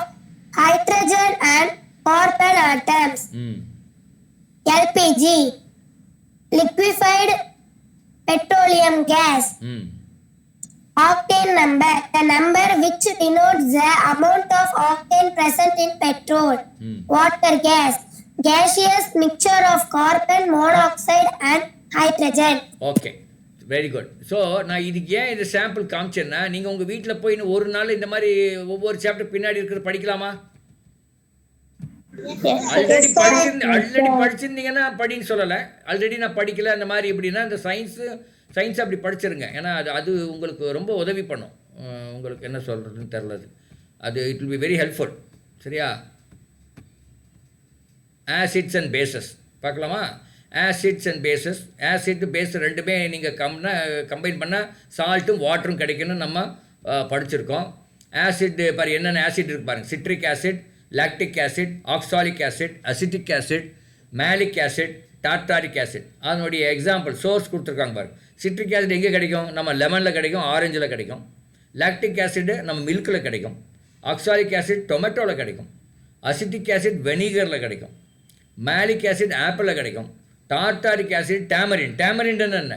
hydrogen and carbon atoms. LPG, liquefied petroleum gas. Octane number, the number which denotes the amount of octane present in petrol. Water gas, gaseous mixture of carbon monoxide and hydrogen. Okay, very good. So நான் இதுக்கு ஏன் இந்த sample காமிச்சேன்னா, நீங்கள் உங்கள் வீட்டில் போய் இன்னும் ஒரு நாள் இந்த மாதிரி ஒவ்வொரு சாப்டர் பின்னாடி இருக்கிறது படிக்கலாமா? ஆல்ரெடி படிச்சிருந்தீங்கன்னா படின்னு சொல்லலை. ஆல்ரெடி நான் படிக்கல அந்த மாதிரி எப்படின்னா இந்த சயின்ஸ் அப்படி படிச்சிருங்க. ஏன்னா அது உங்களுக்கு ரொம்ப உதவி பண்ணும். உங்களுக்கு என்ன சொல்கிறதுன்னு தெரில. அது it will be very helpful. சரியா? ஆசிட்ஸ் அண்ட் பேசஸ் பார்க்கலாமா? Acids and bases, acid base ரெண்டுமே நீங்கள் கம்பைன் பண்ணால் சால்ட்டும் வாட்டரும் கிடைக்குன்னு நம்ம படிச்சிருக்கோம். ஆசிட் பாரு, என்னென்ன ஆசிட் இருக்குது பாருங்கள். Citric acid, lactic acid, oxalic acid, acetic acid, malic acid, tartaric acid. அதனுடைய எக்ஸாம்பிள் சோர்ஸ் கொடுத்துருக்காங்க பாருங்கள். சிட்ரிக் ஆசிட் எங்கே கிடைக்கும்? நம்ம லெமனில் கிடைக்கும், ஆரஞ்சில் கிடைக்கும். லாக்டிக் ஆசிட் நம்ம மில்கில் கிடைக்கும். ஆக்சாலிக் ஆசிட் டொமேட்டோவில் கிடைக்கும். அசிட்டிக் ஆசிட் வெனிகரில் கிடைக்கும். மேலிக் ஆசிட் ஆப்பிளில் கிடைக்கும். டார்டாரிக் ஆசிட் டேமரின் என்ன?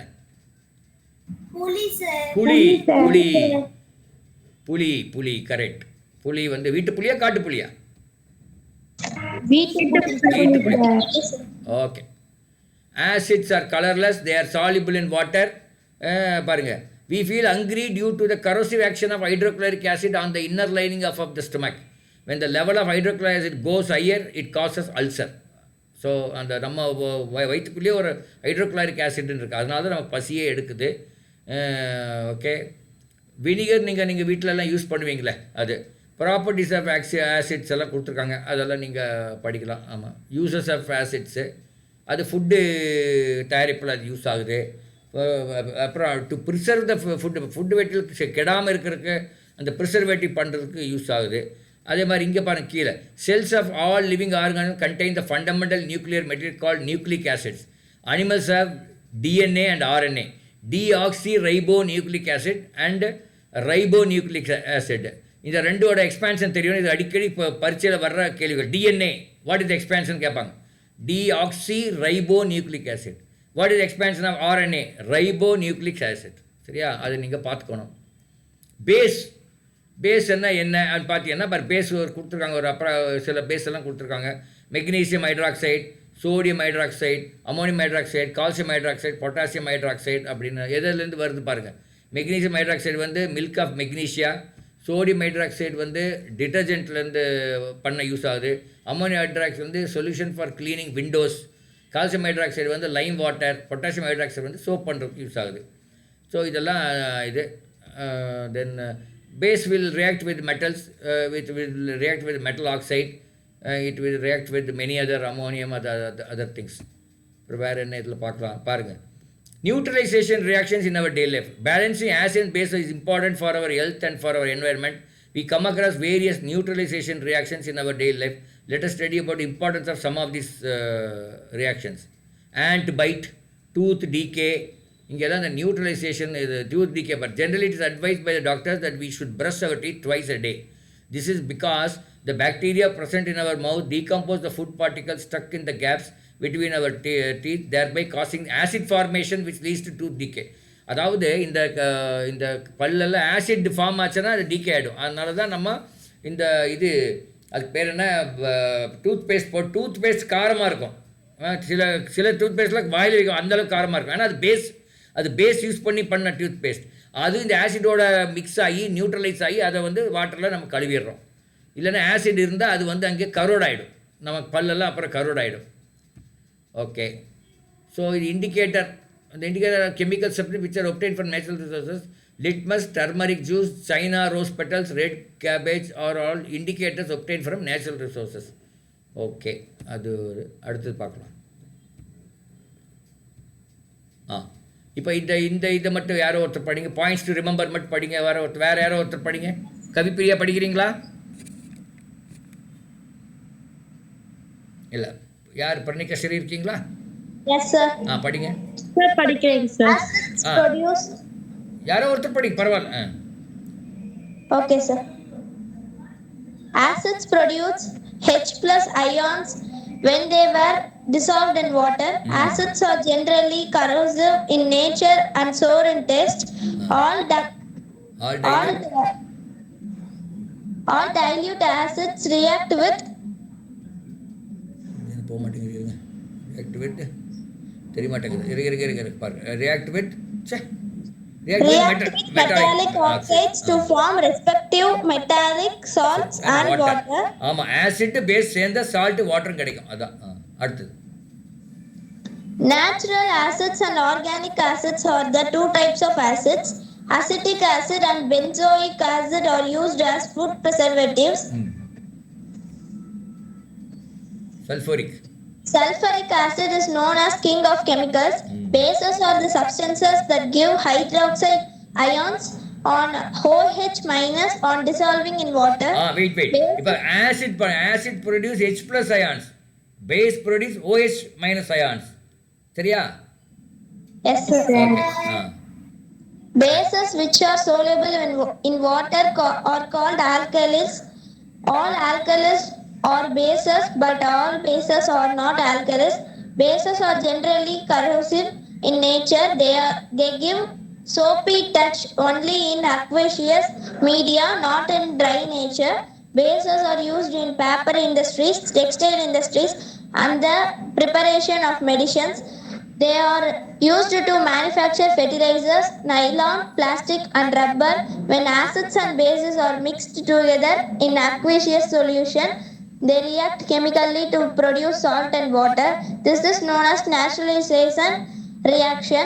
புளி கரெக்ட். புளி வந்து வீட்டு புளியா காட்டு புளியா? வீட்டு புளி. Okay. Acids are colorless, they are soluble in water. பாருங்க, we feel hungry due to the corrosive action of hydrochloric acid on the inner lining of the stomach. When the level of hydrochloric acid goes higher, it causes ulcer. So அந்த நம்ம வயிற்றுக்குள்ளேயே ஒரு hydrochloric ஆசிட்னு இருக்குது. அதனால தான் நம்ம பசியே எடுக்குது. Okay. Vinegar நீங்கள் வீட்டிலலாம் யூஸ் பண்ணுவீங்களே, அது ப்ராப்பர்ட்டிஸ் ஆஃப் ஆசிட்ஸ் எல்லாம் கொடுத்துருக்காங்க. அதெல்லாம் நீங்கள் படிக்கலாம். ஆமாம், யூசஸ் ஆஃப் ஆசிட்ஸு, அது ஃபுட்டு தயாரிப்பில் அது யூஸ் ஆகுது. அப்புறம் டு ப்ரிசர்வ் த ஃபுட்டு வெட்டில் கெடாமல் இருக்கிறதுக்கு அந்த ப்ரிசர்வேட்டிவ் பண்ணுறதுக்கு யூஸ் ஆகுது. அதே மாதிரி இங்கே பாருங்கள் கீழே, cells of all living organism contain the fundamental nuclear material called nucleic acids. Animals have DNA and RNA, deoxy ribo nucleic acid and ribo nucleic acid. இந்த ரெண்டோட எக்ஸ்பான்ஷன் தெரியும். இது அடிக்கடி இப்போ பரீட்சையில் வர்ற கேள்விகள். DNA வாட் இஸ் எக்ஸ்பான்ஷன் கேட்பாங்க. Deoxy ribo nucleic acid. What is expansion of RNA? Ribo nucleic acid. சரியா? அதை நீங்கள் பார்த்துக்கணும். பேஸ் என்னன்னு பார்த்தீங்கன்னா பேஸ் ஒரு கொடுத்துருக்காங்க. ஒரு அப்புறம் சில பேஸ் எல்லாம் கொடுத்துருக்காங்க. Magnesium hydroxide, sodium hydroxide, ammonium hydroxide, calcium hydroxide, potassium hydroxide அப்படின்னு எதுலேருந்து வருது பாருங்கள். மெக்னீசியம் ஹைட்ராக்சைடு வந்து milk of magnesia. Sodium hydroxide வந்து டிட்டர்ஜென்ட்லேருந்து பண்ண யூஸ் ஆகுது. அமோனியம் ஹைட்ராக்சைடு வந்து solution for cleaning windows. Calcium hydroxide வந்து லைம் வாட்டர். பொட்டாசியம் ஹைட்ராக்சைடு வந்து சோப் பண்ணுறதுக்கு யூஸ் ஆகுது. ஸோ இதெல்லாம் இது. தென் base will react with metals, it will react with metal oxide, it will react with many other ammonium, other things. வேறு என்ன இதில் பார்க்கலாம் பாருங்கள். Neutralization reactions in our daily life. Balancing acid and base is important for our health and for our environment. We come across various neutralization reactions in our daily life. Let us study about the importance of some of these reactions. Ant bite, tooth decay, இங்கே தான் இந்த neutralisation இது tooth decay. But generally it is advised by the doctors that we should brush our teeth twice a day. This is because the bacteria present in our mouth decompose the food particles stuck in the gaps between our teeth, thereby causing acid formation which leads to tooth decay. அதாவது இந்த பல்லெல்லாம் acid form ஆச்சுன்னா அது decay ஆகிடும். அதனால தான் நம்ம இந்த இது அதுக்கு பேர் என்ன டூத் பேஸ்ட் காரமாக இருக்கும். சில டூத் பேஸ்ட்லாம் வாயில் இருக்கும், அந்தளவுக்கு காரமாக இருக்கும். ஆனால் அது பேஸ் யூஸ் பண்ண டூத் பேஸ்ட். அது இந்த ஆசிடோட மிக்ஸ் ஆகி நியூட்ரலைஸ் ஆகி அதை வந்து வாட்டரில் நம்ம கழுவிடுறோம். இல்லைன்னா ஆசிட் இருந்தால் அது வந்து அங்கே கரோட் ஆகிடும், நமக்கு பல்லெல்லாம் அப்புறம் கரோட் ஆகிடும். ஓகே, ஸோ இது இண்டிகேட்டர். அந்த indicator chemical substance which are obtained from natural resources. Litmus, turmeric juice, China rose petals, red cabbage are all indicators obtained from natural resources. Okay, அது அடுத்தது பார்க்கலாம். இப்போ இதை மட்டும் யாரோ ஒருத்தர் படிங்க. பாயிண்ட்ஸ் டு ரிமெம்பர் மட்டும் படிங்க. வேறு யாரோ ஒருத்தர் படிங்க. கவிப்பிரியா படிக்கிறீங்களா? இல்லை, யார் பர்ணிகா சரி இருக்கீங்களா? Yes sir. படிங்க சார். படிக்கிறேங்க சார். ப்ரொடியூஸ் யாரோ ஒருத்தர் படிங்க, பரவாயில்ல. Okay sir. Acids produce H plus ions when they were dissolved in water. Acids are generally corrosive in nature and sour in taste. All dilute acids react with metallic oxides to form respective metallic salts and water. ஆமா, acid base சேர்ந்த salt water கிடைக்கும். அதான் அடுத்து. Natural acids and organic acids are the two types of acids. Acetic acid and benzoic acid are used as food preservatives. Sulfuric acid is known as king of chemicals. Bases are the substances that give hydroxide ions on OH minus on dissolving in water. Wait. If acid produce H plus ions, base produce OH minus ions. சரியா? Yes sir. Okay. Bases which are soluble in water are called alkalis. All alkalis are bases, but all bases are not alkalis. Bases are generally corrosive in nature. They give soapy touch only in aqueous media, not in dry nature. Bases are used in paper industries, textile industries, and the preparation of medicines. They are used to manufacture fertilizers, nylon, plastic, and rubber. When acids and bases are mixed together in aqueous solution, they react chemically to produce salt and water. This is known as naturalization reaction.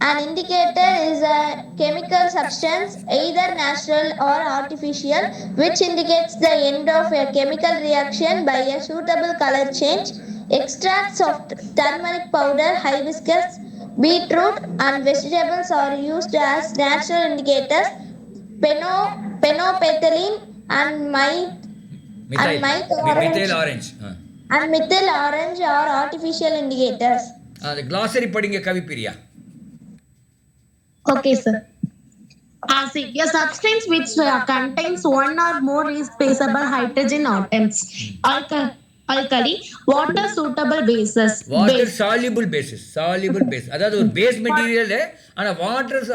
An indicator is a chemical substance, either natural or artificial, which indicates the end of a chemical reaction by a suitable color change. Extracts of turmeric powder, hibiscus, beetroot, and vegetables are used as natural indicators. Penopethylene and methyl orange are artificial indicators. The glossary படிங்க Kavipriya. Okay sir. Acid, a substance which contains one or more irreplaceable hydrogen atoms. Alkali, water suitable bases. Water soluble bases. அதாவது ஒரு base material, ஆனால் water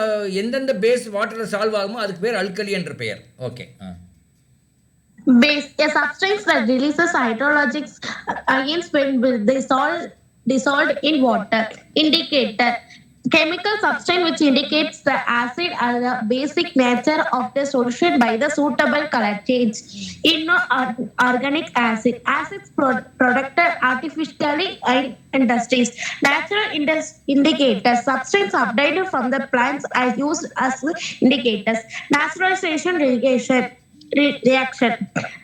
எந்தெந்த base வாட்டரில் solve ஆகுமோ அதுக்கு பேர் alkali என்ற பெயர். Okay. Base, a substance that releases hydrolytic ions when dissolved in water. Indicator, chemical substance which indicates the acid or the basic nature of the solution by the suitable color change. Inorganic acid, acids produced artificially in industries. Natural indicators, substance obtained from the plants are used as indicators. Naturalization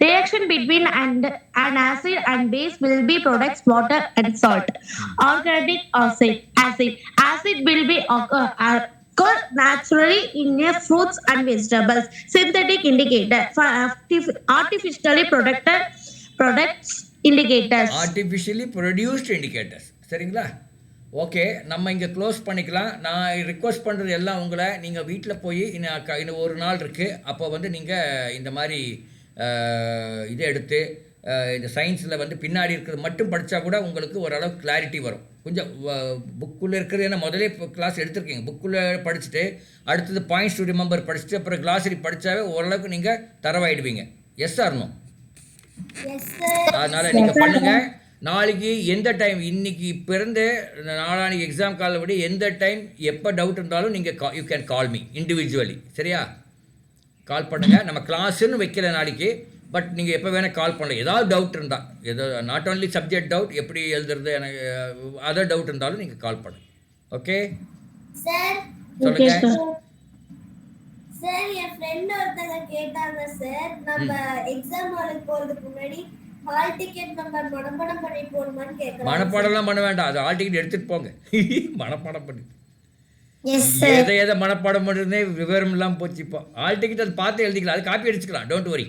reaction between an acid and base will be products water and salt. Organic acid will be occur naturally in fruits and vegetables. Synthetic indicator for artificially products indicators. Artificially produced indicators. சரிங்களா? Okay, நம்ம இங்கே close பண்ணிக்கலாம். நான் request பண்ணுறது எல்லாம் உங்களை, நீங்கள் வீட்டில் போய் இன்னும் ஒரு நாள் இருக்குது, அப்போ வந்து நீங்கள் இந்த மாதிரி இதை எடுத்து இந்த சயின்ஸில் வந்து பின்னாடி இருக்கிறது மட்டும் படித்தா கூட உங்களுக்கு ஓரளவுக்கு கிளாரிட்டி வரும். கொஞ்சம் புக்குள்ளே இருக்கிறது, ஏன்னா முதலே இப்போ கிளாஸ் எடுத்திருக்கீங்க, புக்குள்ளே படிச்சுட்டு அடுத்தது பாயிண்ட்ஸ் டு ரிமெம்பர் படிச்சுட்டு அப்புறம் கிளாஸரி படித்தாவே ஓரளவுக்கு நீங்கள் தரவாயிடுவீங்க. S R no? அதனால் நீங்கள் பண்ணுங்கள். நாளைக்கு எந்த டைம், இன்னைக்கு இப்போ இருந்து நாளானிக்கு எக்ஸாம் காலில் விட எந்த டைம் எப்போ டவுட் இருந்தாலும் நீங்கள் you can call me individually. சரியா? கால் பண்ணுங்கள். நம்ம கிளாஸுன்னு வைக்கல நாளைக்கு, பட் நீங்கள் எப்போ வேணால் கால் பண்ணலாம். ஏதாவது டவுட் இருந்தால், ஏதோ நாட் ஓன்லி சப்ஜெக்ட் டவுட், எப்படி எழுதுறது, எனக்கு அதர் டவுட் இருந்தாலும் நீங்கள் கால் பண்ணுங்கள். Okay sir? சொல்லுங்கள் சார். என் ஃப்ரெண்ட் ஒருத்தங்க கேட்டாங்க சார், நம்ம எக்ஸாம் ஹாலுக்கு போகிறதுக்கு முன்னாடி ஹால் டிக்கெட் நம்பர் மனப்பாடம் பண்ணி போகணுமான்னு கேட்குறாங்க. மனப்பாடம்லாம் பண்ண வேண்டாம், அது ஹால் டிக்கெட் எடுத்துகிட்டு போங்க. மனப்பாடம் பண்ணி எதை மனப்பாடம் பண்ணுறதுனே விவரம் இல்லாமல் போச்சு. இப்போ ஹால் டிக்கெட் அது பார்த்து எழுதிக்கலாம், அது காப்பி அடிச்சுக்கலாம். Don't worry.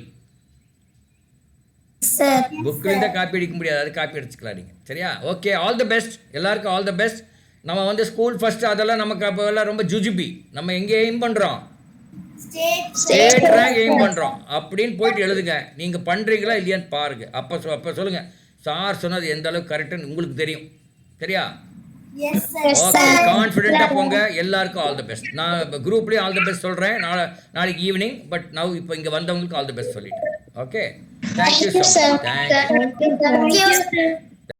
புக்கிலேருந்து காப்பி அடிக்க முடியாது, அது காப்பி அடிச்சுக்கலாம் நீங்கள். சரியா? ஓகே, ஆல் தி பெஸ்ட் எல்லாருக்கும், ஆல் தி பெஸ்ட். நம்ம வந்து ஸ்கூல் ஃபஸ்ட்டு அதெல்லாம் நமக்கு அப்போ எல்லாம் ரொம்ப ஜுஜிபி. நம்ம எங்கே எய்ம் பண்ணுறோம்? ஸ்டேட் ரேங்க் எய்ம் பண்ணுறோம் அப்படின்னு போயிட்டு எழுதுங்க. நீங்கள் பண்ணுறீங்களா இல்லையான்னு பாருங்கள். அப்போ சொல்லுங்கள், சார் சொன்னது எந்த அளவுக்கு கரெக்டுன்னு உங்களுக்கு தெரியும். சரியா? ஓகே, கான்ஃபிடென்ட்டாக போங்க. எல்லாருக்கும் ஆல் தி பெஸ்ட். நான் குரூப்லேயும் ஆல் தி பெஸ்ட் சொல்கிறேன் நாளைக்கு ஈவினிங். பட் நவ் இப்போ இங்கே வந்தவங்களுக்கு ஆல் தி பெஸ்ட் சொல்லிட்டேன். Okay, thank you sir. தேங்க்யூ.